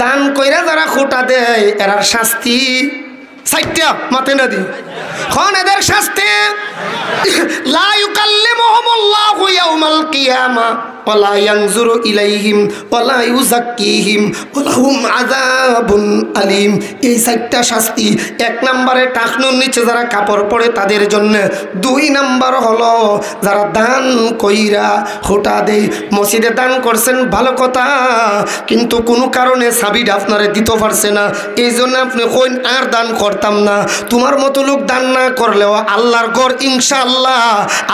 S1: দান কইরা যারা খুঁটা দেয় এরার শাস্তি 4টা, মাতে না দি খন এদের শাস্তি। লা ইউকাল্লিমুহুমুল্লাহু ইয়াউমাল কিয়ামা ওয়ালা ইয়ানজুরু ইলাইহিম ওয়ালা ইউযাক্কিহিম ওয়ালাহুম আযাবুন আলীম। এই 4টা শাস্তি। 1 নম্বরে টাকনুর নিচে যারা কাপড় পরে তাদের জন্য। 2 নম্বর হলো যারা দান কইরা খুঁটা দেয়। মসজিদে দান করছেন ভালো কথা, কিন্তু কোনো কারণে চাবিটা আপনারে দিতে পারছে না, এই জন্য আপনি কইন আর দান করতাম না। তোমার মতো লোক দান না করলেও আল্লাহর ঘর ইনশাআল্লাহ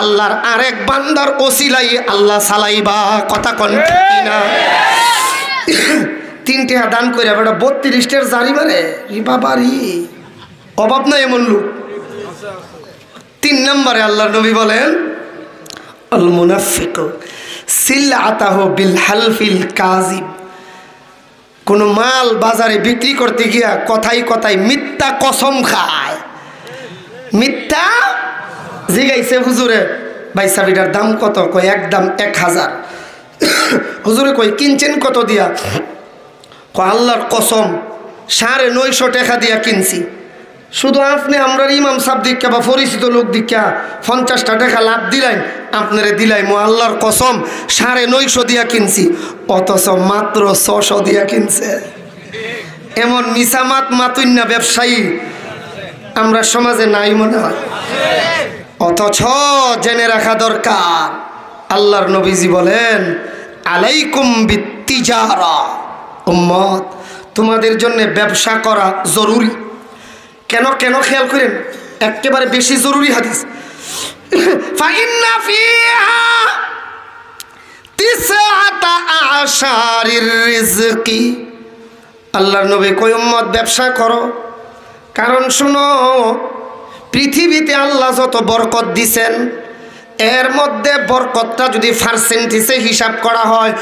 S1: আল্লাহর আরেক বান্দার ওসিলাই আল্লাহ চালাইবা। কথা কন ঠিক না? 3টা দান করে বেটা 32টার জারি মারে বাবারি, অভাব নাই এমন লোক। 3 নম্বরে আল্লাহর নবী বলেন আল মুনাফিকু সিলআতাহু বিল হালফিল কাযিব। কোন মাল বাজারে বিক্রি করতে গিয়া কথাই কথাই মিথ্যা কসম খায়। মিথ্যা জিগাইছে হুজুরে ভাই চাবিটার দাম কত? কয় একদম 1000। হুজুরে কই কিনছেন কত দিয়া? কয় আল্লাহর কসম 950 টাকা দিয়া কিনছি। শুধু আপনি আমরা ইমাম সাহেব দীক্ষা বা পরিচিত লোক দীক্ষা 50টা টাকা লাভ দিলেন, আপনারে দিলাই মো আল্লাহর কসম 950 দিয়া কিনছি, অথচ মাত্র 600 দিয়া কিনছে। এমন মিসামাত মাতুন্না ব্যবসায়ী আমরা সমাজে নাই মনে হয়, অথচ জেনে রাখা দরকার। আল্লাহর নবীজি বলেন আলাইকুম বিত্তিজারা, উম্মত তোমাদের জন্য ব্যবসা করা জরুরি। কেন কেন খেয়াল করেন, একেবারে বেশি জরুরি হাদিস। ফাইন্না ফিহা তিসআতা আশারির রিজকি। আল্লাহর নবী কয় উম্মত ব্যবসা করো, কারণ শুনো পৃথিবীতে আল্লাহ যত বরকত দিছেন এর মধ্যে বরকতটা যদি পার্সেন্টেজে হিসাব করা হয়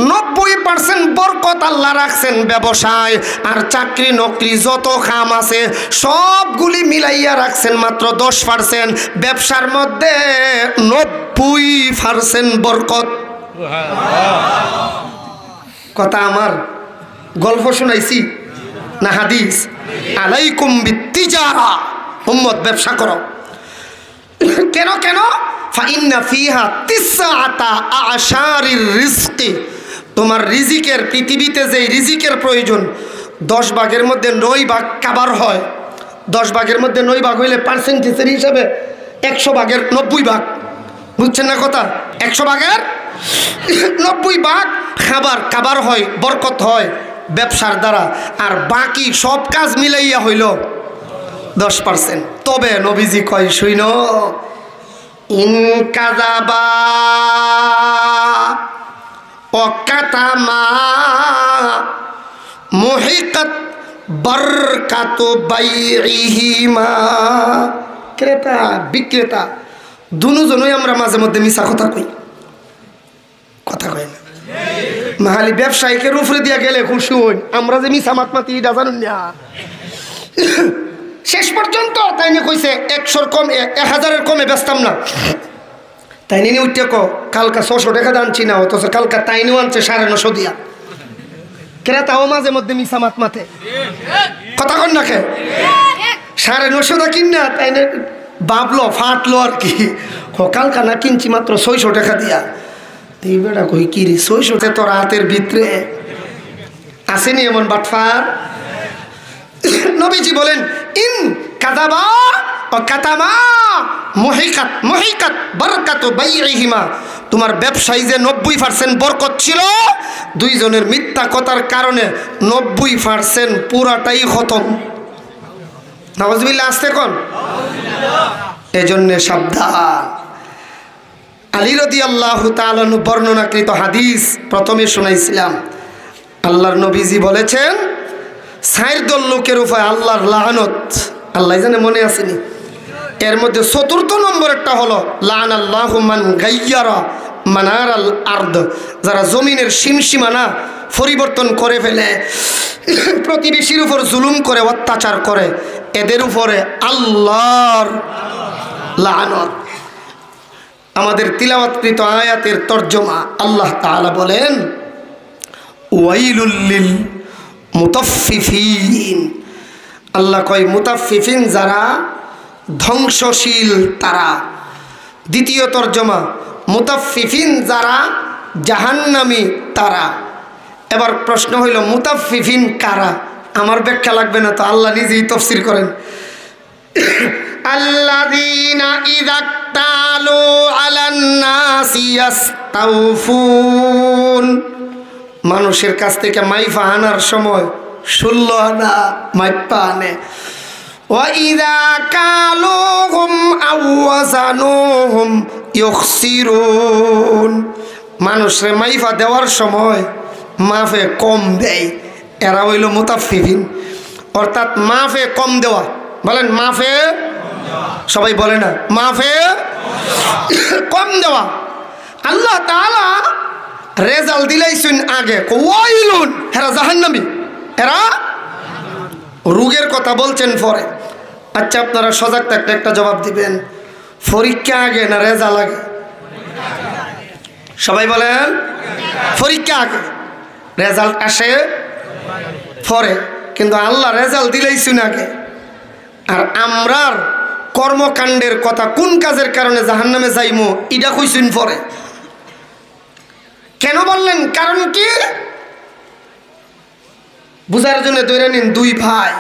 S1: 90% বরকত আল্লাহ রাখছেন ব্যবসায়, আর চাকরি নকরি যত কাম আছে সবগুলি মিলাইয়া রাখছেন মাত্র 10%। ব্যবসার মধ্যে 90% বরকত। কথা আমার গল্প শুনাইছি না হাদিস? আলাইকুম বিত্তিজারা, উম্মত ব্যবসা করো। কেন কেন? ফাইন্না ফিহা তিসআতা আশারির রিজকি। তোমার রিজিকের, পৃথিবীতে যে রিজিকের প্রয়োজন 10 ভাগের মধ্যে 9 ভাগ কাবার হয়। 10 ভাগের মধ্যে 9 ভাগ হইলে পার্সেন্টেজের হিসাবে 100 ভাগের 90 ভাগ। বুঝছেন না কথা? 100 ভাগের 90 ভাগ খাবার কাবার হয়, বরকত হয়। ব্যবসার দ্বারা, আর বাকি সব কাজ মিলাইয়া হইল 10%। তবে নবীজি কয় শুইন, ইন কাযাবা ওয়াকাতামা মুহিকাত বারকাতু বাইইহিমা। ক্রেতা বিক্রেতা দুজনই আমরা মাঝে মধ্যে মিছা কথা কই না। মাহালি ব্যবসায়ীকে উপরে দিয়া গেলে খুশি হই, আমরা যে মিছা মাতমাতি এটা জানুন না। শেষ পর্যন্ত তাই নিয়ে কইছে 100 কম 1000 কমে বেচতাম না। তাই নিয়ে উঠতে কালকা 600 টাকা আনছি না, অথচ কালকা তাই নিয়ে আনছে 950 দিয়া। ক্রেতাও মাঝে মধ্যে মিছা মাতমাতে কথা কন না খে 950 কিন না, তাই ভাবলো ফাটলো আর কি, কালকা না কিনছি মাত্র 600 টাকা দিয়া। এই বেড়া কই কি রে 600 তোর হাতের ভিতরে আসেনি এমন বাটফার। নবীজি বলেন ইন কাযাবা ও কাতামা মুহিকাত বারকাতু বাইইহিমা। তোমার ব্যবসায় যে 90% বরকত ছিল, দুইজনের মিথ্যা কথার কারণে 90% পুরাটাই খতম। নাউজুবিল্লাহ, আসতে কোন এজন্য সাবধান। আলী রাদিয়াল্লাহু তাআলা বর্ণনাকৃত হাদিস প্রথমে শুনাইছিলাম। আল্লাহর নবীজি বলেছেন 4 দল লোকের উপরে আল্লাহর লানত, আল্লাহ জানে মনে আসেনি। এর মধ্যে 4র্থ নম্বরেরটা হলো লানাল্লাহু মান গায়্যারা মানারাল আরদ, যারা জমিনের সীমানা পরিবর্তন করে ফেলে, প্রতিবেশীর উপর জুলুম করে, অত্যাচার করে, এদের উপরে আল্লাহর লানত। আমাদের তিলাওয়াতকৃত আয়াতের তরজমা আল্লাহ তাআলা বলেন ওয়াইলুল লিল মুতাফফিফিন। আল্লাহ কয় মুতাফফিফিন যারা ধ্বংসশীল তারা। দ্বিতীয় তরজমা মুতাফফিফিন যারা জাহান্নামী তারা। এবার প্রশ্ন হইল মুতাফফিফিন কারা? আমার ব্যাখ্যা লাগবে না তো, আল্লাহ নিজেই তাফসীর করেন। আল্লাযীনা ইযা তালু আলান নাসি ইস্তাউফুন, মানুষের কাছ থেকে মাইফা আনার সময় 16 আনা মাইফা আনে। ওয়া ইযা কালুহুম আও ওয়াজানুহুম ইউখসিরুন, মানুষের মাইফা দেওয়ার সময় মাফে কম দেয়, এরা হইল মুতাফফিফিন। অর্থাৎ মাফে কম দেওয়া, বলেন মাফে, সবাই বলে না মাফে কম দেওয়া। আল্লাহ তাআলা রেজাল্ট দিলাইছেন আগে, ওয়াইলুন এরা জাহান্নামী, এরা রোগের কথা বলছেন পরে। আচ্ছা আপনারা সজাগ থাকলে একটা জবাব দিবেন, পরীক্ষা আগে না রেজাল্ট আগে? সবাই বলেন পরীক্ষা আগে, রেজাল্ট আসে পরে। কিন্তু আল্লাহ রেজাল্ট দিলাইছেন আগে। আর আমরার কর্মকাণ্ডের কথা, কোন কাজের কারণে জাহান্নামে যাইমু এটা কইছেন পরে। কেন বললেন? কারণ কি বুঝার জন্য ধরে নিন, 2 ভাই,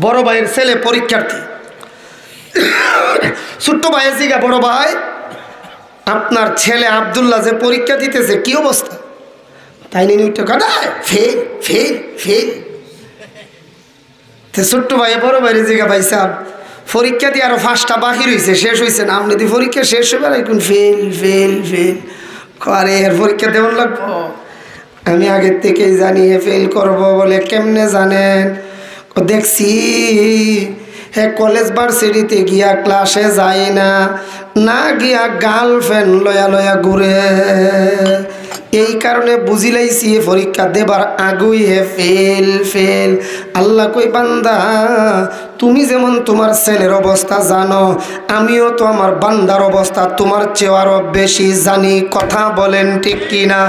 S1: বড় ভাইয়ের ছেলে পরীক্ষার্থী। ছোট্ট ভাইয়ের জিগা বড় ভাই, আপনার ছেলে আব্দুল্লাহ যে পরীক্ষা দিতেছে কি অবস্থা? তাই নিন ফেল ফেল ফেল। ছোট্ট ভাই বড় ভাইয়ের জিগা, ভাই সাহেব পরীক্ষা দিয়ে আরো 5টা বাকি রয়েছে, শেষ হয়েছে না, আপনি পরীক্ষা শেষ হবে এখন ফেল ফেল ফেল করে, এর পরীক্ষা দেওয়ার লাগবো? আমি আগের থেকেই জানি ফেল করব। বলে কেমনে জানেন? দেখছি হ্যাঁ কলেজ ভার্সিটিতে গিয়া ক্লাসে যায় না, না গিয়া গার্লফ্রেন্ড লয়া লয়া ঘুরে, এই কারণে বুঝিলাইছি পরীক্ষা দেবার আগুই হে ফেল ফেল। আল্লাহ কই বান্দা, তুমি যেমন তোমার ছেলের অবস্থা জানো, আমিও তো আমার বান্দার অবস্থা তোমার চেয়ে আরো বেশি জানি। কথা বলেন ঠিক কিনা?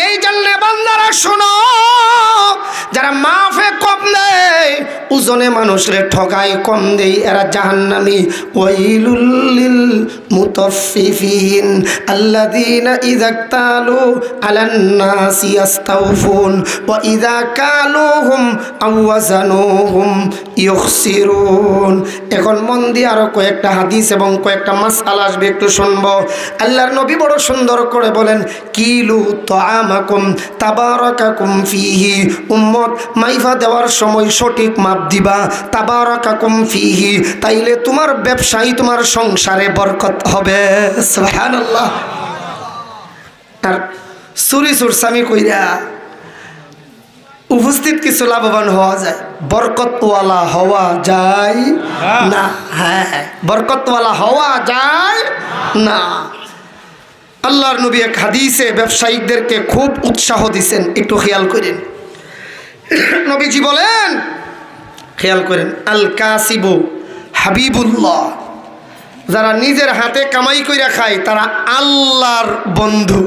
S1: এই জন্য বান্দারা শোনো, যারা মাফে কম নেই ওজনে মানুষরে ঠগায় কম দেই এরা জাহান্নামী ওয়াইলুল লিল মুতাফফিফিন আল্লাযীনা ইযা তালু আলান নাসি ইস্তাওফুন ওয়া ইযা কালুহুম আও ওয়াজানুহুম ইউখসিরুন। এখন মন দিয়ে আরো কয়েকটা হাদিস এবং কয়েকটা মাসআলা আসবে, একটু শুনবো। আল্লাহর নবী বড় সুন্দর করে বলেন কিলু তাআমাকুম তাবারাকাকুম ফিহি, উম্মত মাইফা দেওয়ার সময় সঠিক মাপ দিবা, তাবারাকাকুম ফিহি, তাইলে তোমার ব্যবসায়ী তোমার সংসারে বরকত হবে। সুবহানাল্লাহ। আর চুরি চুরসামি কইরা উপস্থিত কিছু লাভবান হওয়া যায়, বরকতওয়ালা হওয়া যায় না। হ্যাঁ, বরকতওয়ালা হওয়া যায় না। আল্লাহর নবী এক হাদিসে ব্যবসায়িকদেরকে খুব উৎসাহ দিয়েছেন, একটু খেয়াল করেন। নবীজি বলেন, খেয়াল করেন, আল কাসিবু হাবিবুল্লাহ, যারা নিজের হাতে কামাই কইরা খায় তারা আল্লাহর বন্ধু।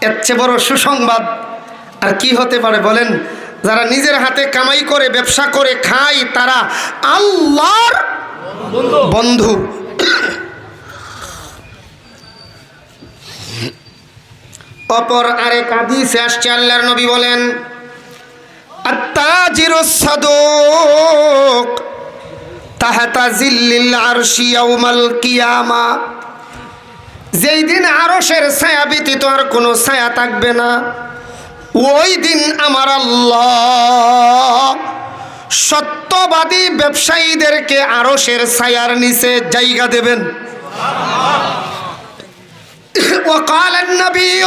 S1: এর চেয়ে বড় সুসংবাদ আর কি হতে পারে বলেন? যারা নিজের হাতে কামাই করে ব্যবসা করে খায় তারা আল্লাহর বন্ধু। অপর আরেক হাদিসে আসছে, আল্লাহর নবী বলেন আত-তাজিরুস সাদুক তাহতা জিল্লিল আরশি ইয়াউমাল কিয়ামা, যেই দিন আরশের ছায়া ব্যতীত আর কোনো ছায়া থাকবে না, ওই দিন আমার আল্লাহ সত্যবাদী ব্যবসায়ীদেরকে আরশের ছায়ার নিচে জায়গা দেবেন। وقال النبي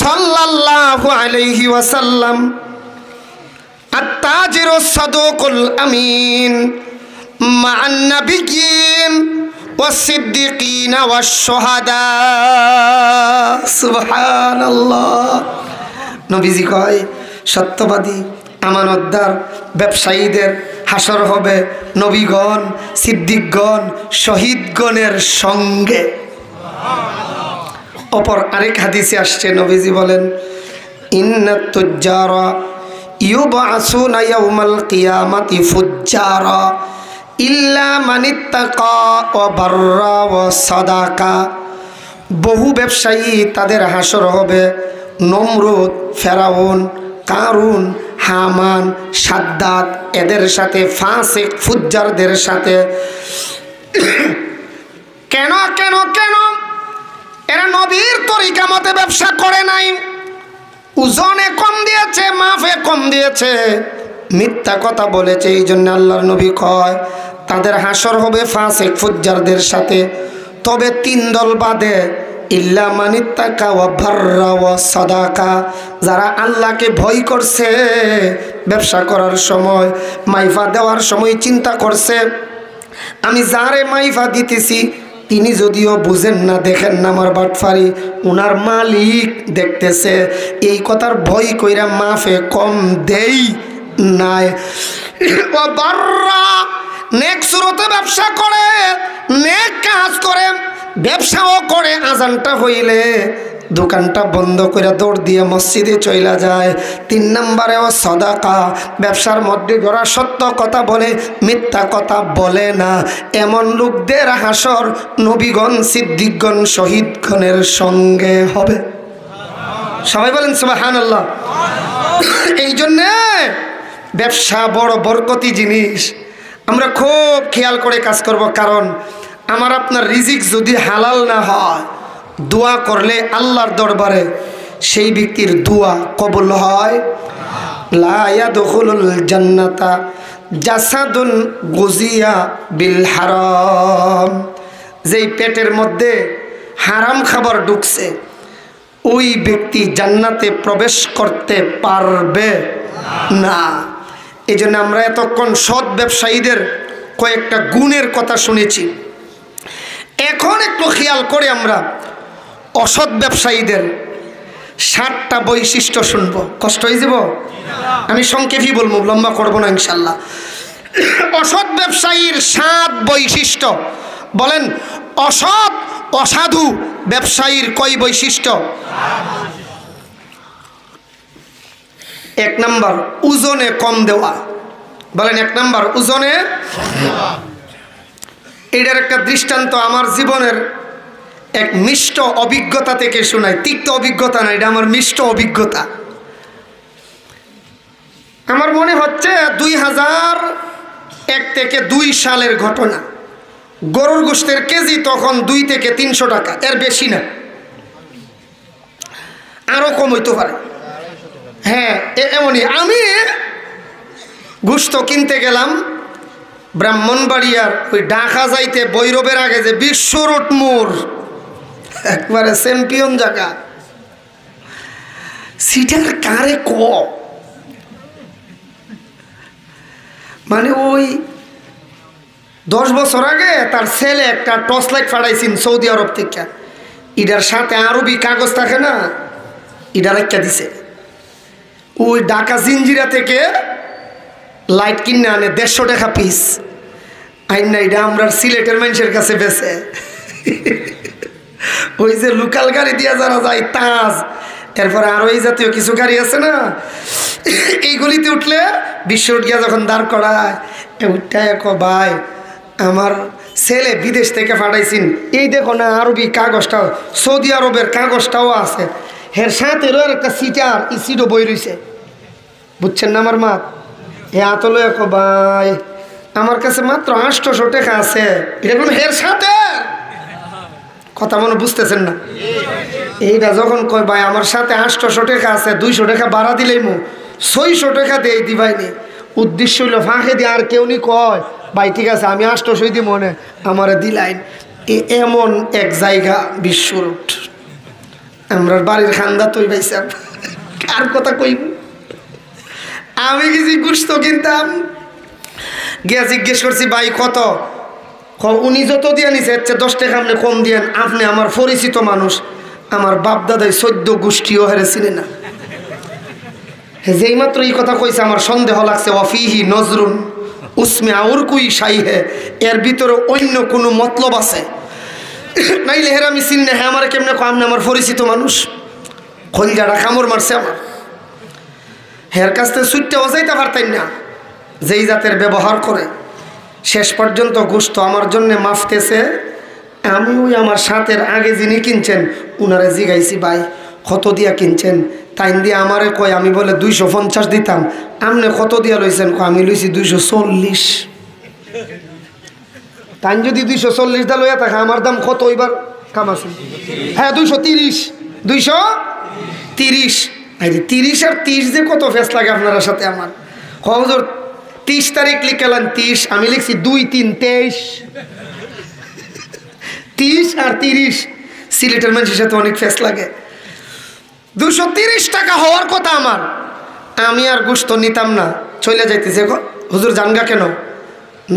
S1: صلى الله عليه وسلم التاجر الصدوق الأمين مع النبيين والصديقين والشهداء। سبحان الله। নবীজি কয় সত্যবাদী আমানতদার ব্যবসায়ীদের হাসর হবে নবীগণ, সিদ্দিকগণ, শহীদগণের সঙ্গে। অপর আরেক হাদিসে আসছে, নবীজি বলেন ইন্নাত তুজ্জারা ইউবআসুনা ইয়াউমাল কিয়ামাতি ফুজ্জারা ইল্লা মানিত্তাকা ওয়া বাররা ওয়া সাদাকা। বহু ব্যবসায়ী তাদের হাসর হবে নমরুদ, ফেরাউন, কারুন, হামান, সাদ্দাত, এদের সাথে ফাসিক ফুজ্জারদের সাথে। কেন কেন কেন? এরা নবীর তরিকা মতে ব্যবসা করে নাই, ওজনে কম দিয়েছে, মাফে কম দিয়েছে, মিথ্যা কথা বলেছে। এই জন্য আল্লাহর নবী কয় তাদের হাসর হবে ফাসিক ফুজ্জারদের সাথে। তবে তিন দল বাদে, ইল্লা মানিত্তাকা ওয়া বাররা ওয়া সাদাকা, যারা আল্লাহকে ভয় করছে, ব্যবসা করার সময় মাইফা দেওয়ার সময় চিন্তা করছে আমি যারে মাইফা দিতেছি তিনি যদিও বুঝেন না, দেখেন না আমার বাটফারি, উনার মালিক দেখতেছে, এই কথার ভয় কইরা মাফে কম দেই নাই। ও বাররা, নেক সুরতে ব্যবসা করে, নেক কাজ করে, ব্যবসাও করে, আজানটা হইলে দোকানটা বন্ধ করে দৌড় দিয়ে মসজিদে চইলা যায়। 3 নম্বরে ও সাদাকা, ব্যবসার মধ্যে যারা সত্য কথা বলে, মিথ্যা কথা বলে না, এমন লোকদের হাসর নবীগণ, সিদ্দিকগণ, শহীদগণের সঙ্গে হবে। সবাই বলেন সুবহানাল্লাহ। এই জন্যে ব্যবসা বড় বরকতি জিনিস, আমরা খুব খেয়াল করে কাজ করব। কারণ আমার আপনার রিজিক যদি হালাল না হয়, দোয়া করলে আল্লাহর দরবারে সেই ব্যক্তির দোয়া কবুল হয়। লা ইয়াদখুলুল জান্নাতা জাসাদুন গুজিয়া বিল হারাম, যেই পেটের মধ্যে হারাম খাবার ঢুকছে ওই ব্যক্তি জান্নাতে প্রবেশ করতে পারবে না। এই জন্য আমরা এতক্ষণ সৎ ব্যবসায়ীদের কয়েকটা গুণের কথা শুনেছি। এখন একটু খেয়াল করে আমরা অসৎ ব্যবসায়ীদের 7টা বৈশিষ্ট্য শুনবো। কষ্ট হয়ে যাব, আমি সংক্ষেপই বলবো, লম্বা করবো না ইনশাল্লাহ। অসৎ ব্যবসায়ীর 7 বৈশিষ্ট্য। বলেন অসৎ অসাধু ব্যবসায়ীর কয় বৈশিষ্ট্য? এক নাম্বার ওজনে কম দেওয়া। বলেন এক নাম্বার ওজনে। এটার একটা দৃষ্টান্ত আমার জীবনের এক মিষ্ট অভিজ্ঞতা থেকে শোনাই। তিক্ত অভিজ্ঞতা না, এটা আমার মিষ্ট অভিজ্ঞতা। আমার মনে হচ্ছে 2001 থেকে 2 সালের ঘটনা। গরুর গোশতের কেজি তখন 2 থেকে 300 টাকা, এর বেশি না, আরো কম হইতে পারে। হ্যাঁ এমনই। আমি গোশত কিনতে গেলাম ব্রাহ্মণবাড়িয়ার ওই ঢাকা যাইতে বৈরবের আগে যে বিশ্ব রোড মোড়, একবারে চ্যাম্পিয়ন জায়গা। সিটার কারে ক মানে ওই 10 বছর আগে তার ছেলে একটা টর্চ লাইট ফাটাইছেন সৌদি আরব থেকে। ইটার সাথে আরবি কাগজ থাকে না, ইটা রেখা দিছে। ওই ঢাকা জিঞ্জিরা থেকে লাইট কিনে আনে 150 টাকা পিস। আইন না, এটা আমরা সিলেটের মানুষের কাছে বেছে। ওই যে লোকাল গাড়ি দিয়া যারা যায় তাজ, এরপরে আরো এই জাতীয় কিছু গাড়ি আছে না, এইগুলিতে উঠলে বিশ্ব গিয়া যখন দাঁড় করায় উঠটাই ভাই আমার ছেলে বিদেশ থেকে পাঠাইছেন, এই দেখো না আরবি কাগজটাও, সৌদি আরবের কাগজটাও আছে, এর সাথে একটা সিটার এই সিটও বই রয়েছে, বুঝছেন না আমার মা। এত লয় ভাই আমার কাছে মাত্র 800 টাকা আছে, এটা কোনো এর সাথে কথা মনে বুঝতেছেন না। এইটা যখন কয় ভাই আমার সাথে 800 টাকা আছে, 200 টাকা ভাড়া দিলেই মো 600 টাকা দিয়ে দিবাইনি, উদ্দেশ্য হইল ফাঁকে দিয়ে আর কেউ নি কয় ভাই ঠিক আছে আমি 800 দিই মনে আমারে দিলাইন। এমন এক জায়গা বিশ্ব রোড, আমরা বাড়ির খান্দা তৈ ভাইসা কার কথা কইব। আমি কিছু গোশত কিনতাম, গিয়া জিজ্ঞেস করছি ভাই কত, উনি যত দিয়ে নিছে 10 টাকা আপনি কম দিয়েন, আপনি আমার পরিচিত মানুষ, আমার বাপ দাদাই 14 গোষ্ঠীও হেরে চিনে না। যেই মাত্র এই কথা কইছে আমার সন্দেহ লাগছে, অফিহি নজরুন উসমে আউর কুই সাই হে, এর ভিতরে অন্য কোনো মতলব আছে, নাইলে হের আমি চিনি না। হ্যাঁ আমার কেমনে আপনি আমার পরিচিত মানুষ, খলজাটা কামড় মারছে আমার। হের কাছ থেকে সুইটটাও যাইতে পারতেন না, যেই জাতের ব্যবহার করে। শেষ পর্যন্ত গোশত আমার জন্যে মাফতেছে। আমি ওই আমার সাথের আগে যিনি কিনছেন উনারে জিগাইছি ভাই কত দিয়া কিনছেন, তাই দিয়ে আমারে কয়, আমি বলে 250 দিতাম, আপনি কত দিয়া লইছেন, আমি লইছি 240। তাই যদি 240 দা লইয়া থাকে আমার দাম কত এবার কাম আছে? হ্যাঁ 230। 230 30 আর 30 যে কত ফেস লাগে আপনার সাথে আমার। হজর 30 তারিখ লিখলাম 30, আমি লিখছি 2 3 23। 30 আর 30 সিলেটের মানুষের সাথে অনেক ফেস লাগে। 230 টাকা হওয়ার কথা আমার, আমি আর গোশত নিতাম না, চলে যাইতেছে। হুজুর জানগা কেন?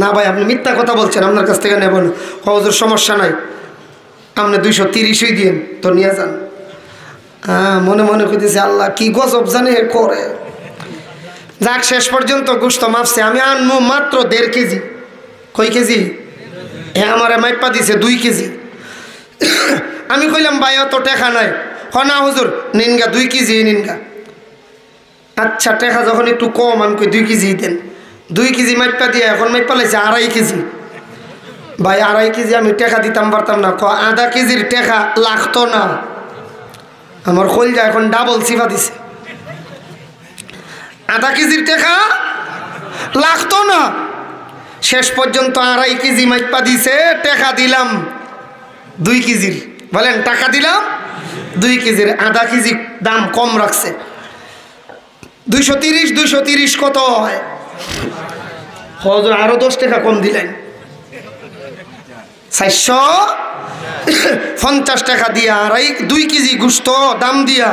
S1: না ভাই আপনি মিথ্যা কথা বলছেন, আপনার কাছ থেকে নেব না। হুজুর সমস্যা নাই, আপনি 230ই দিন তো নিয়ে যান। মনে মনে কইতেছে আল্লাহ কি গজব জানে করে। যাক শেষ পর্যন্ত গোশত মাপছে, আমি আনবো মাত্র 1.5 কেজি। কই কেজি? আমার মাইপা দিছে 2 কেজি। আমি কইলাম ভাই অত টাকা নাই। না হুজুর নিনগা 2 কেজি নিনগা। আচ্ছা টাকা যখন একটু কম, আমি কই 2 কেজি দেন। 2 কেজি মাইপা দিয়ে এখন মাইপা লাইছে 2.5 কেজি। ভাই 2.5 কেজি আমি টাকা দিতাম পারতাম না, আধা কেজির টাকা লাগতো না। আমার কলজা এখন ডাবল সিফা দিছে, আধা কেজির টাকা লাগতো না। শেষ পর্যন্ত 2.5 কেজি মাইপা দিছে, টাকা দিলাম 2 কেজির। বলেন টাকা দিলাম 2 কেজির, আধা কেজি দাম কম রাখছে। 230 কত হয়? হজর আরো 10 টাকা কম দিলেন, 450 টাকা দিয়া 2 কেজি গোশত দাম দিয়া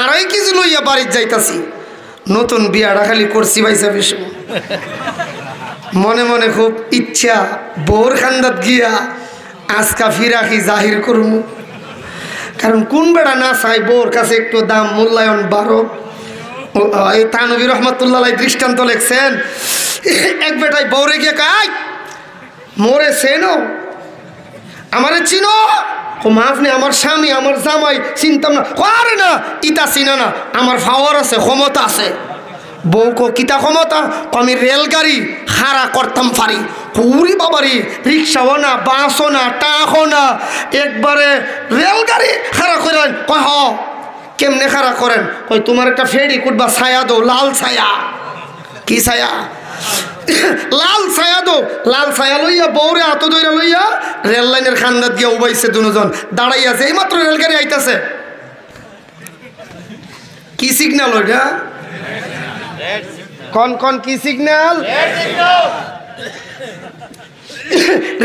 S1: 2.5 কেজি লইয়া বাড়ির যাইতাছি। নতুন বিয়াটা খালি করছি ভাইসা বেশি, মনে মনে খুব ইচ্ছা বোর খান্দাত গিয়া আজকা ফিরাকি জাহির করুম, কারণ কোন বেড়া না চাই বোর কাছে একটু দাম মূল্যায়ন বাড়ো। এই তানভীর রহমতুল্লাহ দৃষ্টান্ত লেখছেন, এক বেটাই বউরে গিয়ে কাই মোরে চেনো, আমারে চিনো? মাফ নেই, আমার স্বামী আমার জামাই চিনতাম না। আরে না ইতা চিনা না, আমার পাওয়ার আছে ক্ষমতা আছে। বউকো কিতা ক্ষমতা, আমি রেলগাড়ি হারা করতাম পারি। পুরি বাবারি, রিক্সাও না, বাসও না, টাকও না, একবারে রেলগাড়ি হারা করেন। কয় হ কেমনে খাড়া করেন? কই তোমার একটা ফেরি কুটবা ছায়া দো, লাল ছায়া। কি ছায়া? লাল ছায়া দো। লাল ছায়া লইয়া বউরে হাত ধইরা লইয়া রেল লাইনের খান্দাত গিয়া উবাইছে দুজন, দাঁড়াইয়াছে। এইমাত্র রেলগাড়ি আইতাছে। কি সিগন্যাল ওইটা? কোন কোন কি সিগন্যাল?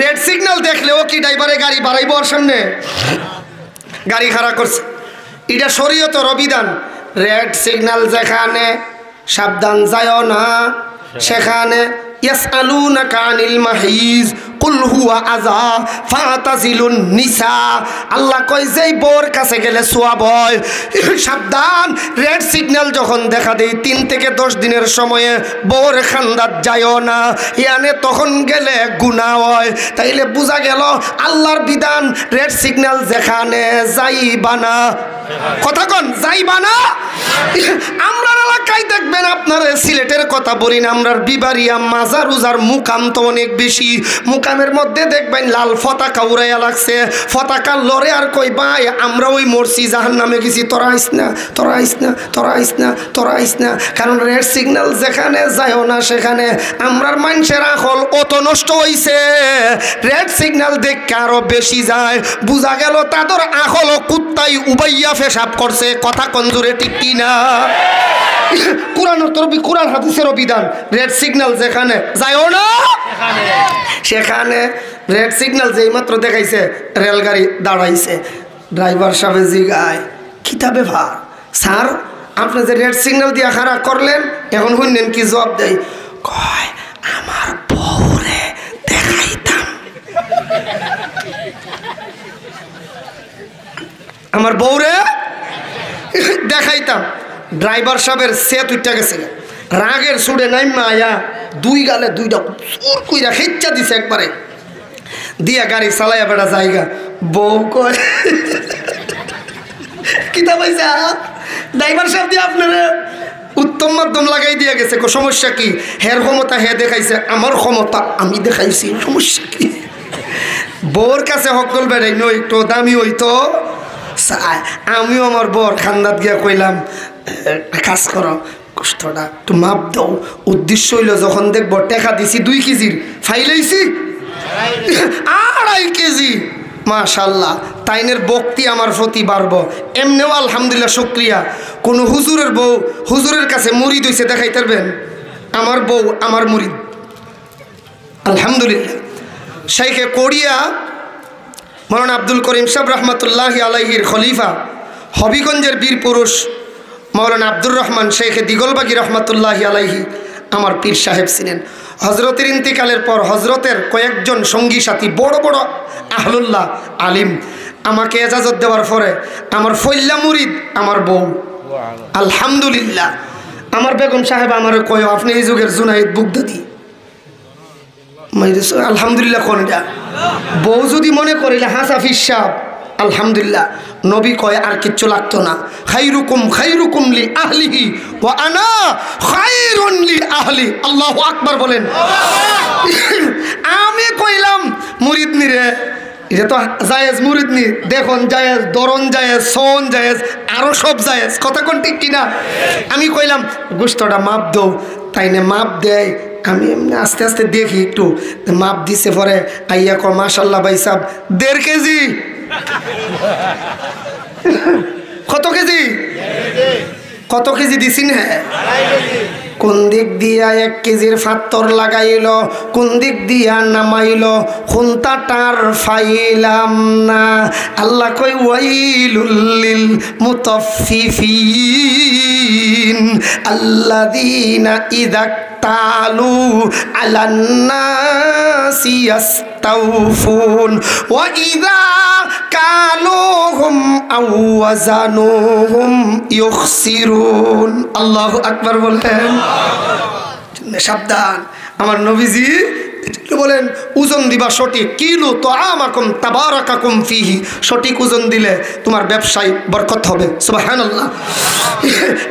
S1: রেড সিগন্যাল দেখলেও কি ড্রাইভারে গাড়ি বাড়াইব? ওর সামনে গাড়ি খাড়া করছে। এটা শরীয়তের অবিধান। রেড সিগন্যাল যেখানে, সাবধান যায়ও না সেখানে। ইয়াসআলুনাকা আনিল মাহিজ কুল হুয়া আযা ফাতাজিলুন নিসা। আল্লাহ কয় যেই বোর কাছে গেলে সওয়াব হয়, সাবধান। রেড সিগন্যাল যখন দেখা দেয় 3 থেকে 10 দিনের সময়ে বোর খান্দাত যায়ও না, ইয়ানে তখন গেলে গুনাহ হয়। তাইলে বোঝা গেল আল্লাহর বিধান, রেড সিগন্যাল যেখানে যাইবা না। কথা কোন যাইবা না? আমরা এলাকায় দেখবেন, আপনার সিলেটের কথা বলি না, আমরা বিবারিয়া মাজার উজার মুকাম তো অনেক বেশি। মুকামের মধ্যে দেখবেন লাল পতাকা উড়াইয়া লাগছে। পতাকা লড়ে আর কই ভাই আমরা ওই মরছি, জাহান্নামে গেছি, তোরা আইস না, তোরা আইস না, তোরা আইস না, তোরা আইস না। কারণ রেড সিগন্যাল যেখানে যায়ও না সেখানে। আমরার মানুষের আকল অত নষ্ট হইছে, রেড সিগন্যাল দেখে আরো বেশি যায়। বুঝা গেল তাদের আকল কুত্তাই উবাইয়া পেশাব করছে। কথা কঞ্জুরে ঠিক কিনা? কোরআন হাদিসের অভিধান। রেড সিগন্যাল যেখানে যায়ও না সেখানে। রেড সিগন্যাল যেই মাত্র দেখাইছে রেলগাড়ি দাঁড়াইছে। ড্রাইভার সাহেব জিগায় কিতা ব্যাপার স্যার, আপনি যে রেড সিগন্যাল দিয়ে খাড়া করলেন, এখন শুনলেন কি জবাব দেয়? কয় আমার বউরে দেখাইতাম, আমার বউরে দেখাইতাম। ড্রাইভার সাহেবের সেট উঠে গেছে, রাগের সুড়ে নাই মায়া, 2 গালে 2টা চুর কইরা খেচ্চা দিছে একবারে দিয়া গাড়ি চালাইয়া বেড়া জায়গা। বউ কয় কিতা পাইছা? ড্রাইভার সাহেব দিয়ে আপনারা উত্তম মাধ্যম লাগাই দিয়া গেছে। সমস্যা কি? হের ক্ষমতা হে দেখাইছে, আমার ক্ষমতা আমি দেখাইছি, সমস্যা কি? বউর কাছে হকল বেড়াই নই একটু দামি হইতো। আমিও আমার বর খান্দাত গিয়া কইলাম কাজ করো, কষ্টটা একটু মাপ দাও। উদ্দেশ্য হইল যখন দেখবো টেকা দিছি 2 কেজির, ফাইলাইছি 2.5 কেজি। মাশাল্লাহ, তাইনের ভক্তি আমার প্রতি বাড়বো। এমনিও আলহামদুলিল্লাহ শুকরিয়া। কোনো হুজুরের বউ হুজুরের কাছে মুরিদ হইছে দেখাই পারবেন? আমার বউ আমার মুরিদ, আলহামদুলিল্লাহ। শাইখে কোরিয়া মৌলানা আব্দুল করিম সাহেব রহমতুল্লাহি আলাইহির খলিফা, হবিগঞ্জের বীর পুরুষ মৌলানা আব্দুর রহমান শেখে দিগলবাগি রহমতুল্লাহি আলাইহি আমার পীর সাহেব ছিলেন। হজরতের ইন্তিকালের পর হজরতের কয়েকজন সঙ্গী সাথী বড় বড় আহলুল্লাহ আলিম আমাকে এজাজত দেওয়ার পরে আমার ফল্লা মুরিদ আমার বউ, আলহামদুলিল্লাহ। আমার বেগম সাহেব আমার কয় আপনি এই যুগের জুনাইদ বুগদাদি, আলহামদুলিল্লাহ। কোনটা বউ যদি মনে করিলে হাসাফিস সাহেব, আলহামদুলিল্লাহ। নবী কয় আর কিচ্ছু লাগতো না। খাইরুকুম খাইরুকুম লি আহলিহি ওয়া আনা খাইরুন লি আহলি। আল্লাহু আকবার বলেন। আমি কইলাম মুরিদ নিরে, এটা তো জায়েজ মুরিদ নি, দেখুন জায়েজ, দরন জায়েজ, সন জায়েজ, আরো সব জায়েজ। কথা কোন ঠিক কিনা? আমি কইলাম গোশতটা মাপ দাও, তাইনে মাপ দেয়। আমি এমনি আস্তে আস্তে দেখি একটু মাপ দিছে, পরে আইয়া ক মাশাল্লাহ ভাই সাহেব 1.5 কেজি। কত কেজি? কত কেজি দিছি না? কোন দিক দিয়া 1 কেজির ফাত্তর লাগাইল, কোন দিক দিয়া নামাইল, খুন্তাটার ফাইলাম না। আল্লাহ কই ওয়াইলুল লিল মুতাফফিফিন আল্লাযীনা ইযা তালু আলান নাসি ইয়াস্তাউফুন ওয়া ইযা কালুহুম আও ওয়াজানুহুম ইউখসিরুন। আল্লাহু আকবার বলেন। সাবধান, আমার নবীজি বলেন ওজন দিবা সঠিক, কিলু তো আমাকুম তাবারাকাকুম ফিহি, সঠিক ওজন দিলে তোমার ব্যবসায় বরকত হবে। সুবহানাল্লাহ।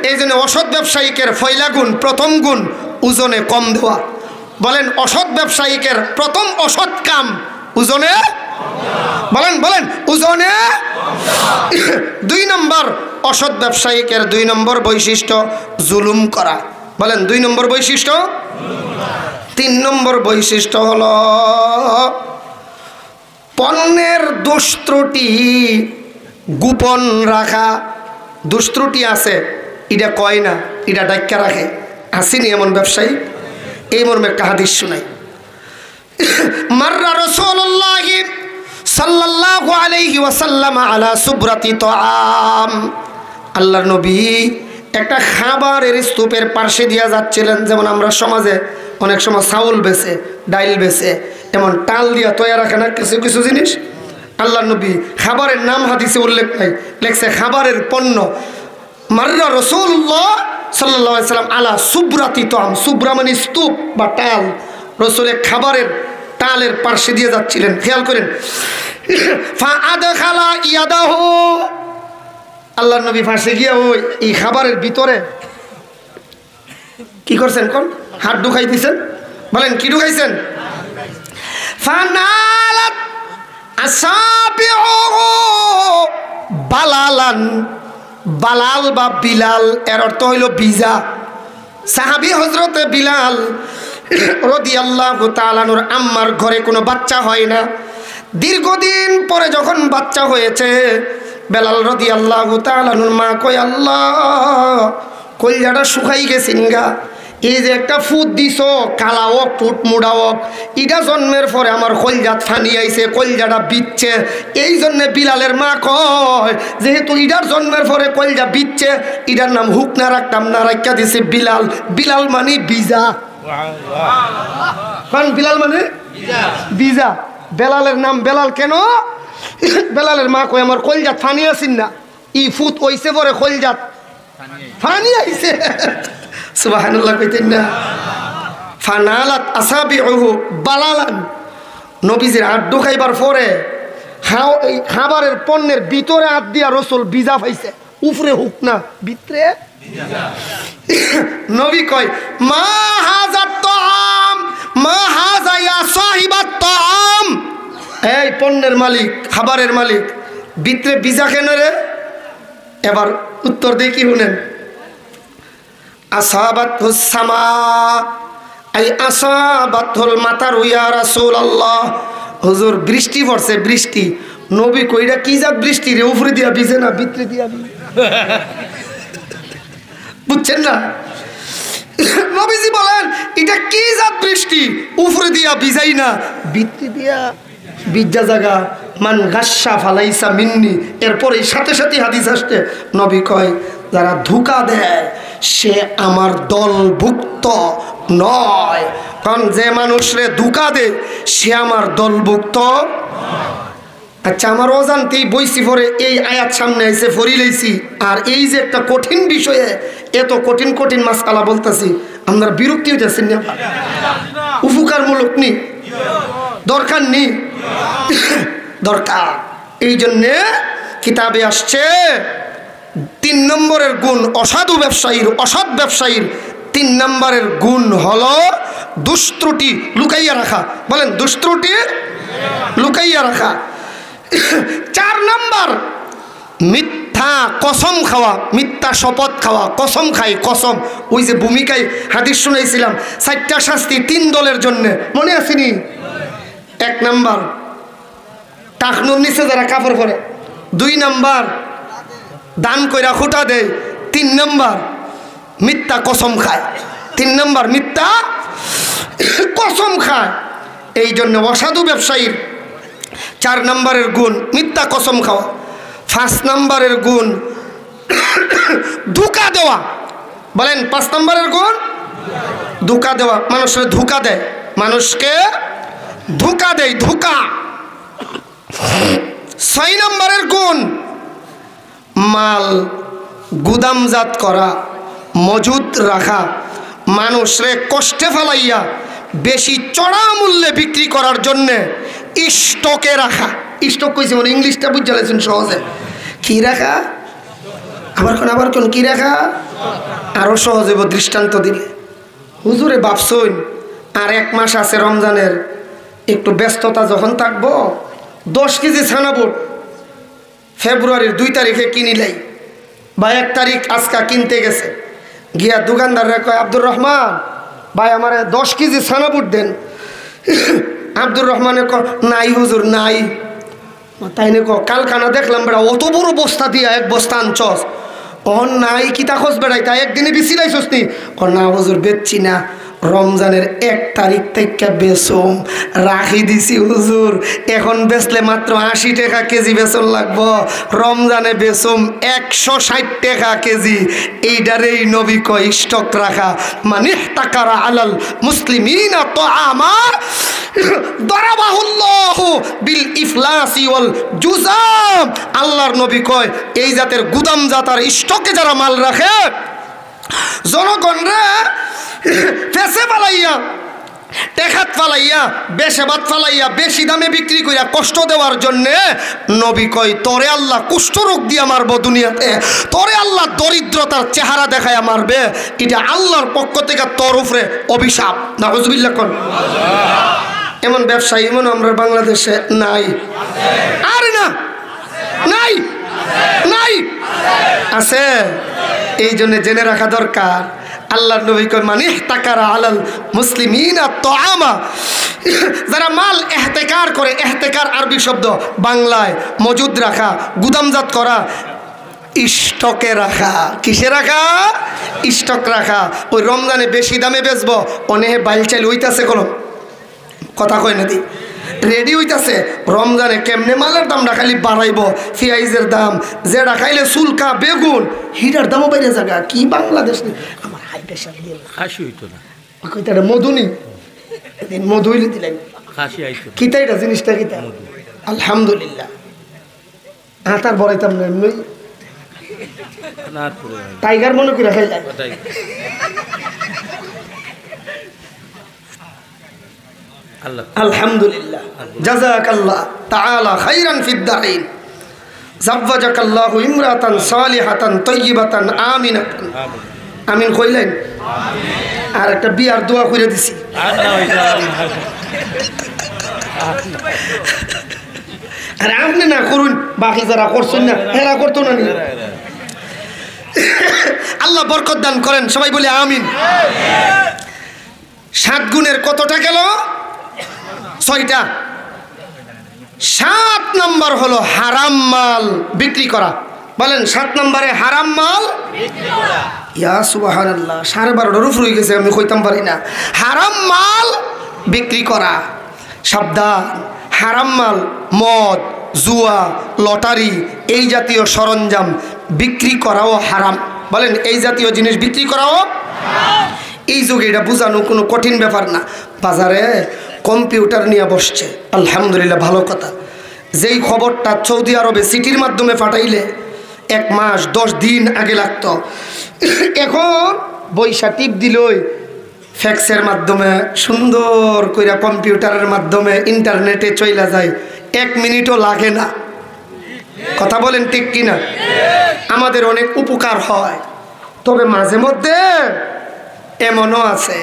S1: এই জন্য অসৎ ব্যবসায়িকের ফয়লা গুণ, প্রথম গুণ ওজনে কম দেওয়া। বলেন অসৎ ব্যবসায়িকের প্রথম অসৎ কাম ওজনে, বলেন বলেন ওজনে। 2 নম্বর অসৎ ব্যবসায়িকের 2 নম্বর বৈশিষ্ট্য জুলুম করা। বলেন 2 নম্বর বৈশিষ্ট্য। 3 নম্বর বৈশিষ্ট্য হলো পণ্যের দোষ ত্রুটি গোপন রাখা। দোষ ত্রুটি আছে এটা কয় না, এটা ডাক্কা রাখে। আসেনি এমন ব্যবসায়ী? এই মর্মে একটা হাদিস শুনাই। মাররা রাসূলুল্লাহ সাল্লাল্লাহু আলাইহি ওয়াসাল্লাম আলা সুবরাতি তাআম। আল্লাহর নবী একটা খাবারের স্তূপের পাশে দিয়া যাচ্ছিলেন। যেমন আমরা সমাজে অনেক সময় চাউল বেচে, ডাইল বেচে, এমন টাল দিয়া তৈরি রাখে না কিছু কিছু জিনিস। আল্লাহর নবী খাবারের নাম হাদিসে উল্লেখ নাই, লেখছে খাবারের পণ্য। মাররা রাসূলুল্লাহ সাল্লাল্লাহু আলাইহি ওয়াসাল্লাম আলা সুবরাতি তাআম। সুবরা মানে স্তূপ বা টাল। রাসূল খাবারের টালের পাশে দিয়ে যাচ্ছিলেন। খেয়াল করেন, ফা আদখালা ইয়াদাহু, আল্লাহর নবী পাশে গিয়ে ওই এই খাবারের ভিতরে কি করছেন? কোন হাত ঢুকাই দিয়েছেন? বলেন কি ঢুকাইছেন? ফানালাত আসাবিউহু বালালান। বালাল বা বিলাল এর অর্থ হইল বিজা। সাহাবী হযরতে বিলাল রাদিয়াল্লাহু তাআলা আনহুর আম্মার ঘরে কোনো বাচ্চা হয় না। দীর্ঘদিন পরে যখন বাচ্চা হয়েছে, বেলাল রাদিয়াল্লাহু তাআলা আনহুর মা কয়, আল্লাহ কলজাটা শুকাই গেছিন গা। এই যে একটা ফুট দিছ, কালা হোক ফুট মুড়া হোক, ইটা জন্মের পরে আমার কলজাত ফানি আইছে, কলজাটা বিচ্ছে। এই জন্যে বিলালের মা কয়, যেহেতু ইটার জন্মের পরে কলজা বিচ্ছে, ইটার নাম হুক না রাখতাম না, রাখা দিছে বিলাল। বিলাল মানে বিজা। কারণ বিলাল মানে বিজা। বেলালের নাম বেলাল কেন? বেলালের মা কয় আমার কলজাত ফানি আসিন না, ই ফুট ওইছে পরে কলজাত ফানি আইছে। সুবহানাল্লাহ কইতেন না? ফানালাত আসাবিউহু বালালান। নবীজির হাত ঢুকাইবার পরে খাবারের পণ্যের ভিতরে হাত দিয়া রাসূল বিজা পাইছে। উপরে হুক না, ভিতরে নবী কয়, মা হাযাত তাআম, মা হাযা ইয়া সাহিবাত তাআম। এই পণ্যের মালিক, খাবারের মালিক, ভিতরে বিজা কেন রে? এবার উত্তর দিয়ে কি শুনেন, আসাবাতুস সামা আই আসাবাতুল মাতার ইয়া রাসূলুল্লাহ। হুজুর বৃষ্টি পড়ছে, বৃষ্টি। নবী কইরা কি জাত বৃষ্টি রে? উপরে দিয়া ভিজে না, ভিতরে দিয়া ভিজে। বুঝছেন না? নবীজি বলেন এটা কি জাত বৃষ্টি? উপরে দিয়া ভিজাই না, ভিতরে দিয়া বিজ্জা জায়গা। মান গাসা ফালাইসা মিন্নি। এরপরে সাথে সাথে হাদিস আসছে, নবী কয় যারা ধোঁকা দেয় সে আমার দলভুক্ত নয়। কারণ যে মানুষরে ধোঁকা দেয় সে আমার দলভুক্ত। আচ্ছা, আমার অজান্তেই বইছি পরে এই আয়াত সামনে এসে ফরি লইছি। আর এই যে একটা কঠিন বিষয়ে এত কঠিন কঠিন মাসআলা বলতেছি, আপনারা বিরক্তি হইতেছেন না? উপকারমূলক নি? দরকার নি? দরকার। এই জন্যে কিতাবে আসছে 3 নম্বরের গুণ অসাধু ব্যবসায়ীর, অসৎ ব্যবসায়ীর 3 নম্বরের গুণ হলো দুষ্ত্রুটি লুকাইয়া রাখা। বলেন দুষ্ত্রুটি লুকাইয়া রাখা। 4 নম্বর মিথ্যা কসম খাওয়া, মিথ্যা শপথ খাওয়া। কসম খাই, কসম। ওই যে ভূমিকায় হাদিস শুনাইছিলাম 4টা শাস্তি 3 দলের জন্য, মনে আসেনি? 1 নম্বর টাকনুর নিচে যারা কাপড় পরে। 2 নম্বর দান কইরা খুঁটা দেয়। 3 নম্বর মিথ্যা কসম খায়। 3 নম্বর মিথ্যা কসম খায়। এই জন্য অসাধু ব্যবসায়ীর 4 নম্বরের গুণ মিথ্যা কসম খাওয়া। 5 নম্বরের গুণ ধোঁকা দেওয়া। বলেন 5 নম্বরের গুণ ধোঁকা দেওয়া। মানুষের ধোঁকা দেয়, মানুষকে ধোঁকা দেয়, ধোঁকা। 6 নম্বরের গুণ মাল গুদামজাত করা, মজুদ রাখা। মানুষরে কষ্টে ফেলাইয়া বেশি চড়া মূল্যে বিক্রি করার জন্যে স্টকে রাখা। স্টক কইছে মানে ইংলিশটা বুঝে গেছেন সহজে। কি রাখা? আবার কোন কি রাখা? আরো সহজে দৃষ্টান্ত দিলে। হুজুরে ভাবছুন আর 1 মাস আছে রমজানের, একটু ব্যস্ততা যখন থাকবো 10 কেজি ছানাবুট ফেব্রুয়ারির 2 তারিখে কিনিলাই বা 1 তারিখ আজকা কিনতে গেছে, গিয়া দোকানদাররা কয় আব্দুর রহমান ভাই আমার 10 কেজি ছানাবুট দেন। আব্দুর রহমানে ক নাই হুজুর নাই। তাই নে ক কালকানা দেখলাম বেড়া অত বড় বস্তা দিয়া 1 বস্তা আনছস, অহন নাই কিতা খোঁজ বেড়াই তাই একদিনে বিছিলাইছস নি? ক না হুজুর বেচছি না, রমজানের 1 তারিখ থেকে বেচম রাখি দিছি হুজুর, এখন বেচলে মাত্র 80 টাকা কেজি বেচন লাগবো, রমজানে বেচম 160 টাকা কেজি। এইটারেই নবী কয় স্টক রাখা। মানে তাকারা আলাল মুসলিমিনা তাআমা দরাবাহুল্লাহু বিল ইফলাসি ওয়াল জুজাম। আল্লাহর নবী কয় এই জাতের গুদাম জাতার স্টকে যারা মাল রাখে জনগণরা ফেসে পালাইয়া টেকাত ফালাইয়া বেশে বাদ ফালাইয়া বেশি দামে বিক্রি করিয়া কষ্ট দেওয়ার জন্যে নবী কয় তোরে আল্লাহ কুষ্ঠরোগ দিয়া মারবো দুনিয়াতে, তোরে আল্লাহ দরিদ্রতার চেহারা দেখায়া মারবে। এটা আল্লাহর পক্ষ থেকে তোর উপরে অভিশাপ। নাউজুবিল্লাহ কোন এমন ব্যবসায়ী এমন আমরা বাংলাদেশে নাই? আরে না, নাই নাই আছে। এই জন্য জেনে রাখা দরকার। আল্লাহর নবী কয় মানে তাকারা আলাল মুসলিমিনা তাআমা, যারা মাল ইহতিকার করে, ইহতিকার আরবি শব্দ, বাংলায় মজুদ রাখা, গুদামজাত করা, স্টকে রাখা। কিসে রাখা? স্টক রাখা। ওই রমজানে বেশি দামে বেচবো, অনেকে বাইল চাইল হইতাছে কোন কথা কয় না দি রেডি হইতাছে, রমজানে কেমনে মালের দামটা খালি বাড়াইব, পেঁয়াজের দাম যেটা খাইলে চুলকা বেগুন হিটার দামও বাইরে জায়গা। কি বাংলাদেশ আমার হাই প্রেশার দিয়ে
S2: খাসি হইতো না,
S1: কইতা মধু নি মধু হইলে দিলাম
S2: খাসি আইতো
S1: কিতা এটা জিনিসটা কিতা। আলহামদুলিল্লাহ আটার বড়াইতাম না এমনি টাইগার মনে করে খাইলাম। আলহামদুলিল্লাহ জাযাকাল্লাহ তাআলা খাইরান ফিদ দাইন যাওয়াজাকাল্লাহু ইমরাতান সালিহাতান তাইয়িবাতান আমিনাতান। আমিন কইলেন? আমিন। আর একটা বিয়ার দোয়া কইরা দিছি। আরে আপনি না করুন, বাকি যারা করছেন না এরা করতো না। আল্লাহ বরকত দান করেন, সবাই বলে আমিন। 7 গুণের কতটা গেল? 6টা। 7 নম্বর হলো হারাম মাল বিক্রি করা। বলেন 7 নম্বরে হারাম মাল বিক্রি করা। ইয়া সুবহানাল্লাহ, 12:30 রুফ রয়ে গেছে, আমি কইতাম পারি না। হারাম মাল বিক্রি করা। সাবধান, হারাম মাল মদ, জুয়া, লটারি এই জাতীয় সরঞ্জাম বিক্রি করাও হারাম। বলেন এই জাতীয় জিনিস বিক্রি করাও হারাম। এই যুগে এটা বোঝানো কোনো কঠিন ব্যাপার না। বাজারে কম্পিউটার নিয়ে বসছে, আলহামদুলিল্লাহ ভালো কথা। যেই খবরটা সৌদি আরবে সিটির মাধ্যমে পাঠাইলে 1 মাস 10 দিন আগে লাগতো, এখন বৈশা টিপ দিলই ফ্যাক্সের মাধ্যমে সুন্দর কইরা কম্পিউটারের মাধ্যমে ইন্টারনেটে চইলা যায়, 1 মিনিটও লাগে না। কথা বলেন ঠিক কিনা? আমাদের অনেক উপকার হয়। তবে মাঝে মধ্যে এমনও আছে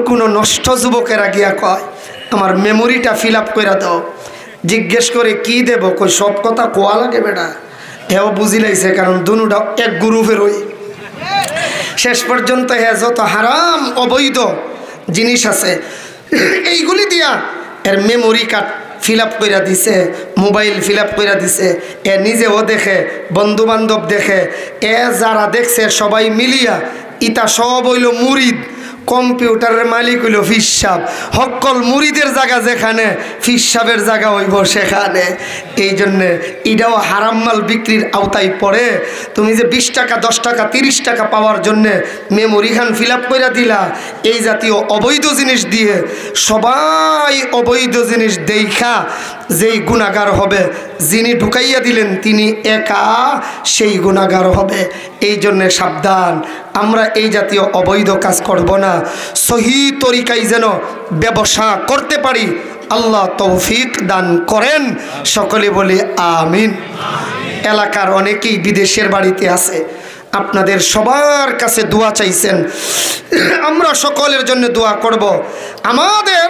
S1: কোনো নষ্ট যুবকেরা গিয়া কয় আমার মেমোরিটা ফিল আপ করে দাও। জিজ্ঞেস করে কি দেব? কই সব কথা কোয়া লাগে বেটা। এও বুঝি লাইছে, কারণ দুনুটা এক গ্রুপের ওই। শেষ পর্যন্ত যত হারাম অবৈধ জিনিস আছে এইগুলি দিয়া এর মেমোরি কার্ড ফিল আপ করে দিছে, মোবাইল ফিল আপ করে দিছে। এ নিজেও দেখে, বন্ধু বান্ধব দেখে, এ যারা দেখছে সবাই মিলিয়া ইতা সব হইল মুরিদ। কম্পিউটারের মালিক হইল ফিসাব। হকল মুরিদের জায়গা যেখানে, ফিসাবের জায়গা হইব সেখানে। এই জন্যে এটাও হারাম মাল বিক্রির আওতায় পড়ে। তুমি যে 20 টাকা 10 টাকা 30 টাকা পাওয়ার জন্যে মেমোরি খান ফিল আপ করে দিলা, এই জাতীয় অবৈধ জিনিস দিয়ে সবাই অবৈধ জিনিস দেখা যেই গুণাগার হবে যিনি ঢুকাইয়া দিলেন তিনি একা সেই গুনাহগার হবে। এই জন্যে সাবধান, আমরা এই জাতীয় অবৈধ কাজ করব না, সহি তরিকায় যেন ব্যবসা করতে পারি। আল্লাহ তৌফিক দান করেন, সকলে বলি আমিন। এলাকার অনেকেই বিদেশের বাড়িতে আছে, আপনাদের সবার কাছে দোয়া চাইছেন, আমরা সকলের জন্য দোয়া করব। আমাদের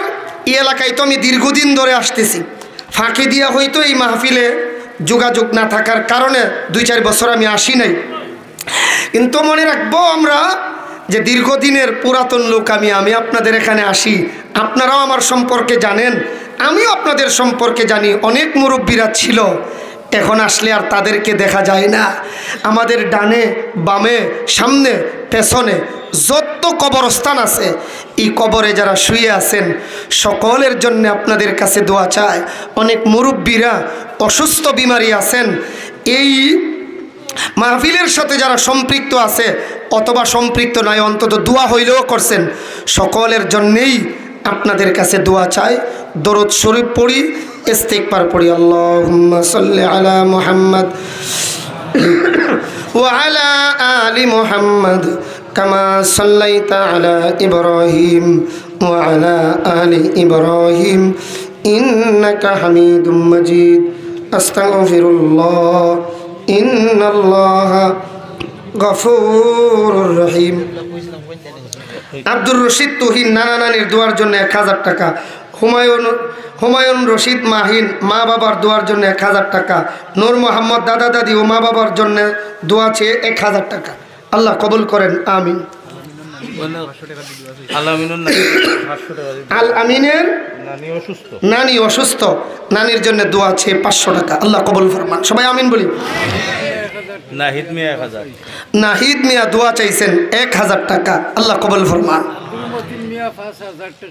S1: এই এলাকায় তো আমি দীর্ঘদিন ধরে আসতেছি, ফাঁকি দিয়া হয়তো এই মাহফিলে যোগাযোগ না থাকার কারণে 2-4 বছর আমি আসি নাই, কিন্তু মনে রাখবো আমরা যে দীর্ঘদিনের পুরাতন লোক আমি আপনাদের এখানে আসি, আপনারাও আমার সম্পর্কে জানেন, আমিও আপনাদের সম্পর্কে জানি। অনেক মুরব্বীরা ছিল, এখন আসলে আর তাদেরকে দেখা যায় না। আমাদের ডানে বামে সামনে পেছনে যত কবরস্থান আছে, এই কবরে যারা শুয়ে আছেন সকলের জন্য আপনাদের কাছে দোয়া চায়। অনেক মুরব্বীরা অসুস্থ বিমারি আছেন, এই মাহফিলের সাথে যারা সম্পৃক্ত আছে অথবা সম্পৃক্ত নয়, অন্তত দোয়া হইলেও করছেন, সকলের জন্যেই আপনাদের কাছে দোয়া চাই। দরুদ শরীফ পড়ি, ইস্তিগফার পড়ি। আল্লাহুম্মা সাল্লি আলা মুহাম্মদ ওয়া আলা আলি মুহাম্মদ কামা সাল্লাইতা আলা ইব্রাহিম ওয়া আলা আলি ইব্রাহিম ইন্নাকা হামিদুম মাজিদ। আস্তাগফিরুল্লাহ ইন্নাল্লাহা গফুরুর রহিম। আব্দুর রশিদ তুহিন নানা নানির দোয়ার জন্য 1000 টাকা। হুমায়ুন রশিদ মাহিন মা বাবার দোয়ার জন্য 1000 টাকা। নূর মোহাম্মদ দাদা দাদি ও মা বাবার জন্য দোয়া চেয়ে 1000 টাকা। আল্লাহ কবুল করেন, আমিন। আল আমিনের নানি অসুস্থ, নানির জন্য দোয়া চেয়ে 500 টাকা। আল্লাহ কবুল ফরমান, সবাই আমিন বলি। নাহিদ মিয়া দোয়া চাইছেন 1000 টাকা। আল্লাহ কবুল ফরমান,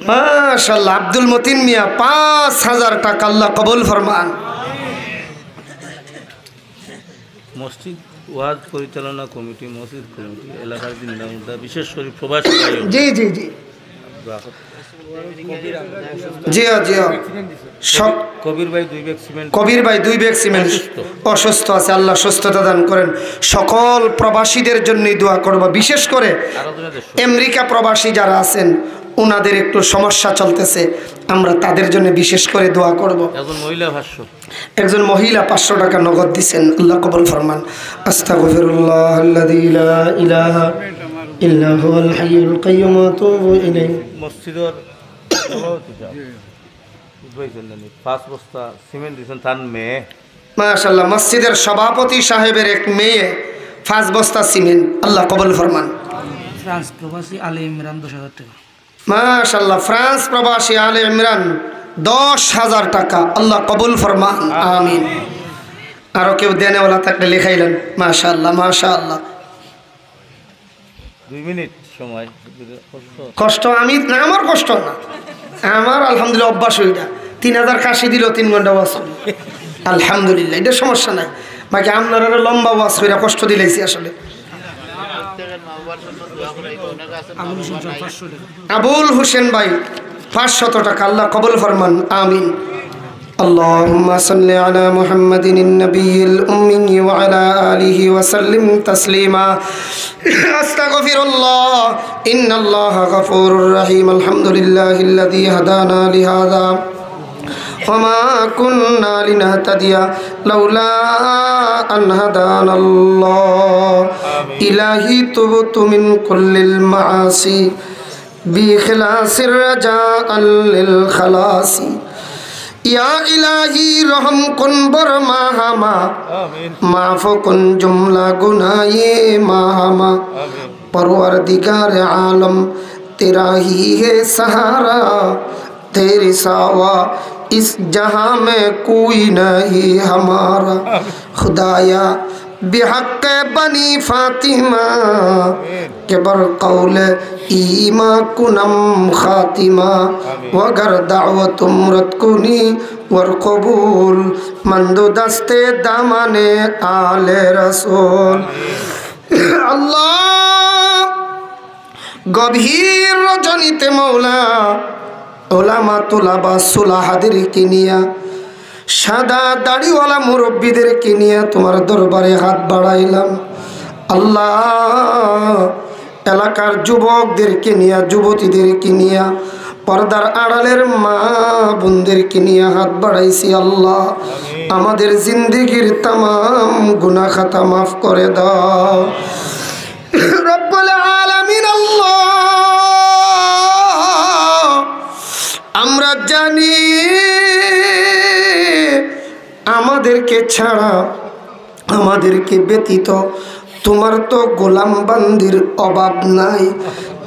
S1: মাশাআল্লাহ। আব্দুল মতিন মিয়া 5000 টাকা। আল্লাহ কবুল ফরমান।
S2: মসজিদ ওয়াজ পরিচালনা কমিটি, মসজিদ কমিটি, এলাকার দিনদামুদ্দা, বিশেষ করে প্রবাসী।
S1: জি জি জি সব
S2: কবির ভাই 2 ব্যাগ সিমেন্ট,
S1: কবির ভাই 2 ব্যাগ সিমেন্ট অসুস্থ আছে, আল্লাহ সুস্থতা দান করেন। সকল প্রবাসীদের জন্যই দোয়া করব, বিশেষ করে আমেরিকা প্রবাসী যারা আছেন ওনাদের একটু সমস্যা চলতেছে, আমরা তাদের জন্য বিশেষ করে দোয়া করব। একজন মহিলা 500 টাকা নগদ দিচ্ছেন। আল্লাহ কবুল ফরমান। আস্তাগফিরুল্লাহ আল্লাযী লা ইলাহা ইল্লা হুয়াল হাইয়ুল কাইয়্যুম ওয়া আতুবু ইলাইহি।
S2: মসজিদের 5 বস্তা সিমেন্ট দিয়েছেন তার মেয়ে।
S1: মাশাআল্লাহ, মসজিদের সভাপতি সাহেবের এক মেয়ে 5 বস্তা সিমেন্ট। আল্লাহ কবুল ফরমান।
S3: ফ্রান্স প্রবাসী আলে ইমরান 10,000 টাকা।
S1: মাশাআল্লাহ, ফ্রান্স প্রবাসী আলে ইমরান 10,000 টাকা। আল্লাহ কবুল ফরমান, আমিন। আরো কেউ দেনেওয়ালা থাকলে লেখাইলেন। মাশাআল্লাহ মাশাআল্লাহ।
S2: 2 মিনিট সময়।
S1: কষ্ট আমি না, আমার কষ্ট না, আমার আলহামদুলিল্লাহ অভ্যাস। ওইটা 3000 কাশি দিল 3 ঘন্টা ওয়াজ, আলহামদুলিল্লাহ, এটা সমস্যা নাই। বাকি আপনারা লম্বা ওয়াজ করে কষ্ট দিলেছি আসলে। আবুল হোসেন ভাই 500 টাকা। আল্লাহ কবুল ফরমান, আমিন। اللهم صل على محمد النبي الأمي وعلى آله وسلم تسليما. أستغفر الله إن الله غفور رحيم. الحمد لله الذي هدانا لهذا وما كنا لنهتدي لولا أن هدانا الله. إلهي تبت من كل المعاصي بإخلاص الرجاء للخلاص. या इलाही रहम कुन बरमा हमा माफ कुन जुमला गुनाहे माहमा. परवरदिगार आलम तेरा ही है सहारा, तेरे सिवा इस जहां में कोई नहीं हमारा. खुदाया बिहक बनी फातिमा के बर कौल ईमा कुनम खातिमा. वगर दावत उम्रत कुनी वर कबूल मंदो दस्ते दामने आले रसूल. আল্লাহ, গভীর রজনীতে মৌলা ওলামা তোলাবা সুলাহাদেরকে নিয়া সাদা দাড়িওয়ালা মুরব্বীদেরকে নিয়ে তোমার দরবারে হাত বাড়াইলাম। আল্লাহ, এলাকার যুবকদেরকে নিয়ে, যুবতীদেরকে নিয়ে, পর্দার আড়ালের মা বোনদেরকে নিয়ে হাত বাড়াইছি। আল্লাহ, আমাদের জিন্দেগির তামাম গুনাহ খাতা মাফ করে দাও রব্বুল আলামিন। আল্লাহ, আমরা জানি আমাদেরকে ছাড়া, আমাদেরকে ব্যতীত তোমার তো গোলাম বান্দির অভাব নাই,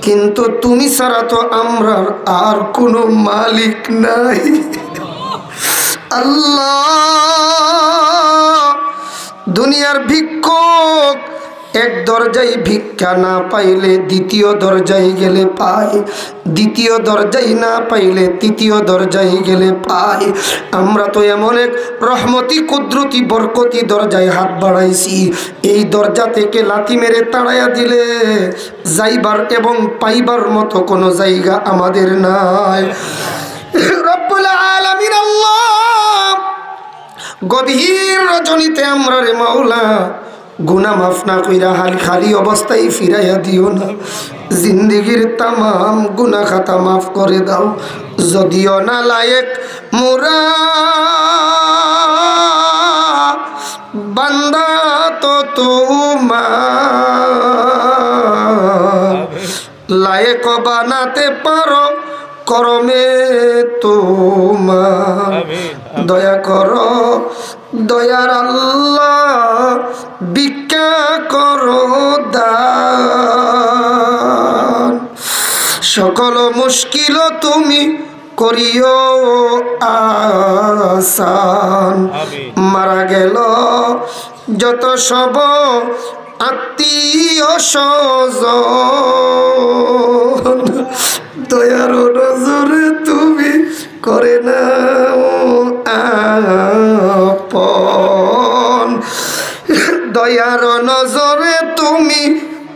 S1: কিন্তু তুমি ছাড়া তো আমরা আর কোনো মালিক নাই। আল্লাহ, দুনিয়ার ভিক্ষুক এক দরজায় ভিক্ষা না পাইলে দ্বিতীয় দরজায় গেলে পায়, দ্বিতীয় দরজায় না পাইলে তৃতীয় দরজায় গেলে পায়। আমরা তো এমন এক রহমতি কুদরতি বরকতি দরজায় হাত বাড়াইছি, এই দরজা থেকে লাথি মেরে তাড়াইয়া দিলে যাইবার এবং পাইবার মতো কোনো জায়গা আমাদের নাই। রব্বুল আলামিন আল্লাহ, গভীর রজনীতে আমরা রে মাওলা গুনাহ মাফ না কইরা খালি অবস্থায় ফিরাইয়া দিও না। জিন্দেগির তামাম গুনাহ খাতা মাফ করে দাও। যদিও না লায়েক মোরা বান্দা তো তোমার, লায়েক বানাতে পারো করমে তোমার। দয়া করো দয়ার আল্লাহ, ভিক্ষা করো দান। সকল মুশকিল তুমি করিও আসান। মারা গেল যত সব আত্মীয় স্বজন, দয়ার নজরে তুমি করে নাও আপন, দয়ার নজরে তুমি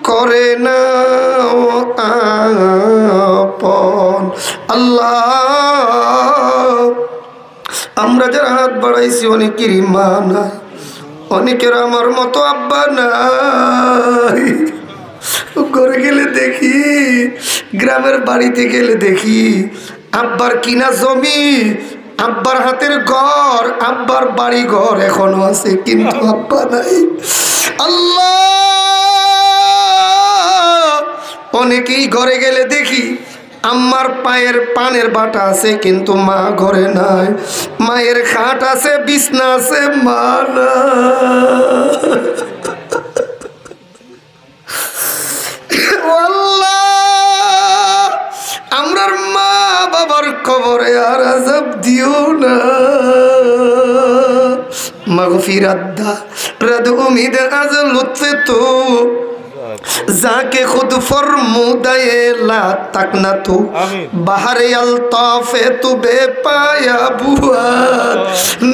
S1: করে নাও আপন। আল্লাহ, আমরা যারা হাত বাড়াইছি অনেকেরই মা নাই, অনেকের আমার মতো আব্বা নাই। ঘরে গেলে দেখি, গ্রামের বাড়িতে গেলে দেখি আব্বার কিনা জমি, আব্বার হাতের ঘর, আব্বার বাড়ি ঘর এখনো আছে, কিন্তু আব্বা নাই। আল্লাহ, অনেকেই ঘরে গেলে দেখি আম্মার পায়ের পানের বাটা আছে, কিন্তু মা ঘরে নাই। মায়ের খাট আছে, বিছনা আছে, মা না। আল্লাহ, আমরার মা বাবার কবরে আর আযাব দিও না। মাগফিরাত দা রাদ উম্মীদ আজ লুৎফে তো जाके खुद फरमुदाए ला तक न तू बाहर अल्ताफे तू बेपाया बुआद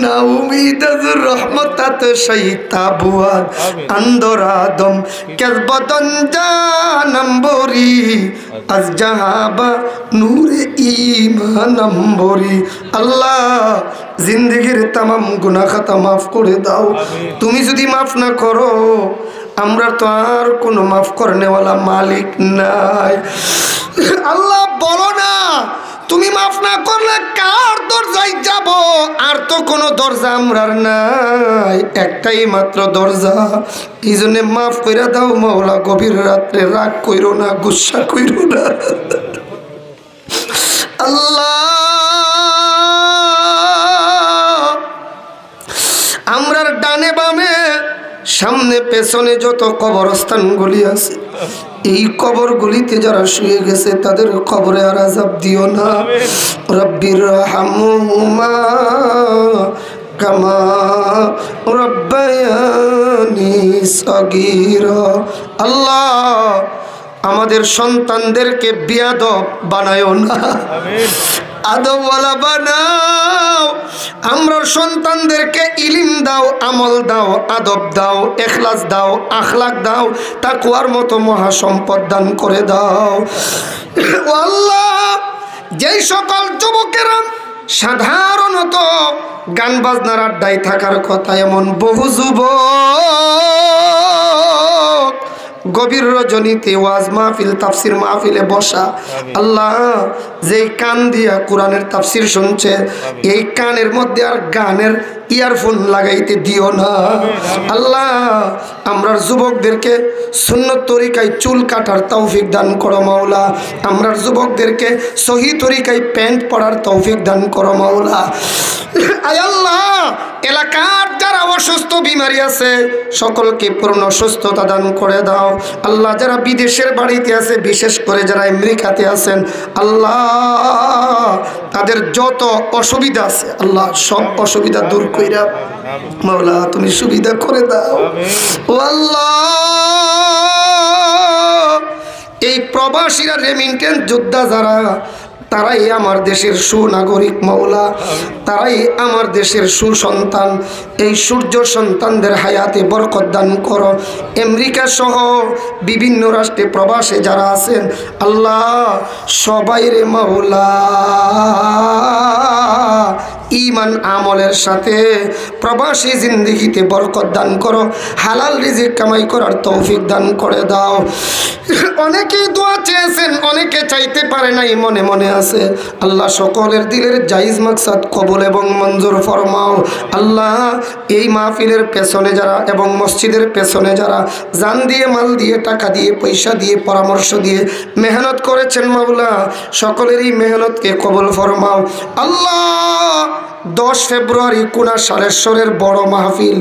S1: ना उम्मीद रहमत शैता बुआद अंदर आदम के बदन जानम्बोरी अज जहाबा नूर ईमानम्बोरी। अल्लाह, जिंदगीर तमाम गुनाह खता माफ करे दाओ। तुमी यदि माफ ना करो আমরা তো আর কোনো মাফ করনেওয়ালা মালিক নাই। আল্লাহ, বলো না তুমি মাফ না করলে কার দরজায় যাব? আর তো কোনো দরজা আমরার নাই, একটাই মাত্র দরজা। এই জন্য মাফ কইরা দাও মাওলা। গভীর রাত্রে রাগ কইরো না, গুসা কইরো না। আল্লাহ, আমরার ডানে বামে সামনে পেছনে যত কবরস্থানগুলি আছে, এই কবরগুলিতে যারা শুয়ে গেছে তাদের কবরে আর আযাব দিও না। রব্বির রহমহুমা কামা রব্বায়ানি সগীরা। আল্লাহ, আমাদের সন্তানদেরকে বিয়াদব বানায়ো না, আদবওয়ালা বানাও। আমরা সন্তানদেরকে ইলম দাও, আমল দাও, আদব দাও, ইখলাস দাও, আখলাক দাও, তাকওয়ার মতো মহা সম্পদ দান করে দাও। ও আল্লাহ, যেই সকল যুবকেরা সাধারণত গান বাজনার আড্ডায় থাকার কথা এমন বহু যুবক গভীর রজনীতে ওয়াজ মাহফিল তাফসির মাহফিলে বসা, আল্লাহ যেই কান দিয়া কোরআনের তাফসির শুনছে এই কানের মধ্যে আর গানের ইয়ারফোন লাগাইতে দিও না আল্লাহ। আমরার যুবকদেরকে সুন্নত তরিকায় চুল কাটার তৌফিক দান করো মাওলা। আমরার যুবকদেরকে সহি তরিকায় প্যান্ট পরার তৌফিক দান করো মাওলা। আয় আল্লাহ, এলাকার যারা অসুস্থ বিমারি আছে সকলকে পূর্ণ সুস্থতা দান করে দাও আল্লাহ। যারা বিদেশের বাড়িতে আছে, বিশেষ করে যারা আমেরিকাতে আছেন আল্লাহ, তাদের যত অসুবিধা আছে আল্লাহ সব অসুবিধা দূর কইরা মাওলা তুমি সুবিধা করে দাও ও আল্লাহ। এই প্রবাসীরা রেমিটেন্স যোদ্ধা যারা, তারাই আমার দেশের সুনাগরিক মাওলা, তারাই আমার দেশের সুসন্তান। এই সূর্য সন্তানদের হায়াতে বরকত দান করো। আমেরিকা সহ বিভিন্ন রাষ্ট্রে প্রবাসে যারা আছেন আল্লাহ সবাই রে মাওলা ঈমান আমলের সাথে প্রবাসী জিন্দেগিতে বরকত দান করো। হালাল রিজিক কামাই করার তৌফিক দান করে দাও। অনেকেই দোয়া চেয়েছেন, অনেকে চাইতে পারে নাই, মনে মনে আছে আল্লাহ সকলের দিলের জায়েজ মাকসাদ কবুল এবং মঞ্জুর ফরমাও আল্লাহ। এই মাহফিলের পেছনে যারা এবং মসজিদের পেছনে যারা জান দিয়ে, মাল দিয়ে, টাকা দিয়ে, পয়সা দিয়ে, পরামর্শ দিয়ে মেহনত করেছেন মাওলা, সকলেরই মেহনতকে কবুল ফরমাও আল্লাহ। 10 ফেব্রুয়ারি কুনা সালেশ্বরের বড় মাহফিল,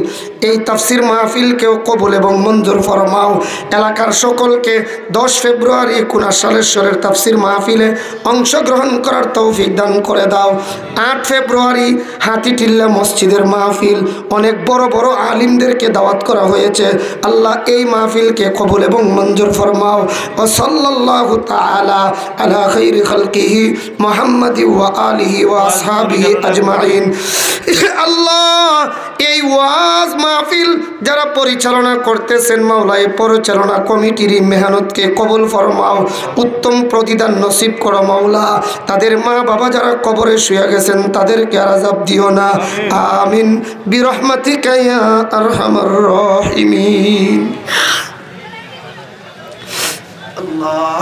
S1: এই তাফসির মাহফিলকেও কবুল এবং মঞ্জুর ফরমাও। এলাকার সকলকে 10 ফেব্রুয়ারি কুনা সালেশ্বরের তাফসির মাহফিলে অংশগ্রহণ করার তৌফিক দান করে দাও। 8 ফেব্রুয়ারি হাতিটিল্লা মসজিদের মাহফিল, অনেক বড় বড় আলিমদেরকে দাওয়াত করা হয়েছে আল্লাহ। এই মাহফিলকে কবুল এবং মঞ্জুর ফরমাও। ও সাল্লাল্লাহু তাআলা আলা খাইরি খালকিহি মুহাম্মাদি ওয়া আলিহি ওয়া আসহাবিহি আজমাইন। আল্লাহ, এই ওয়াজ মাহফিল যারা পরিচালনা করতেছেন মাওলা, এই পরিচালনা কমিটির মেহনতকে কবুল ফরমাও, উত্তম প্রতিদান নসিব করো মাওলা। তাদের মা বাবা যারা কবরে শুয়ে গেছেন তাদেরকে আর আযাব দিও না, আমিন বিরহমাতিকা ইয়া আরহামার রাহিমিন। আল্লাহ।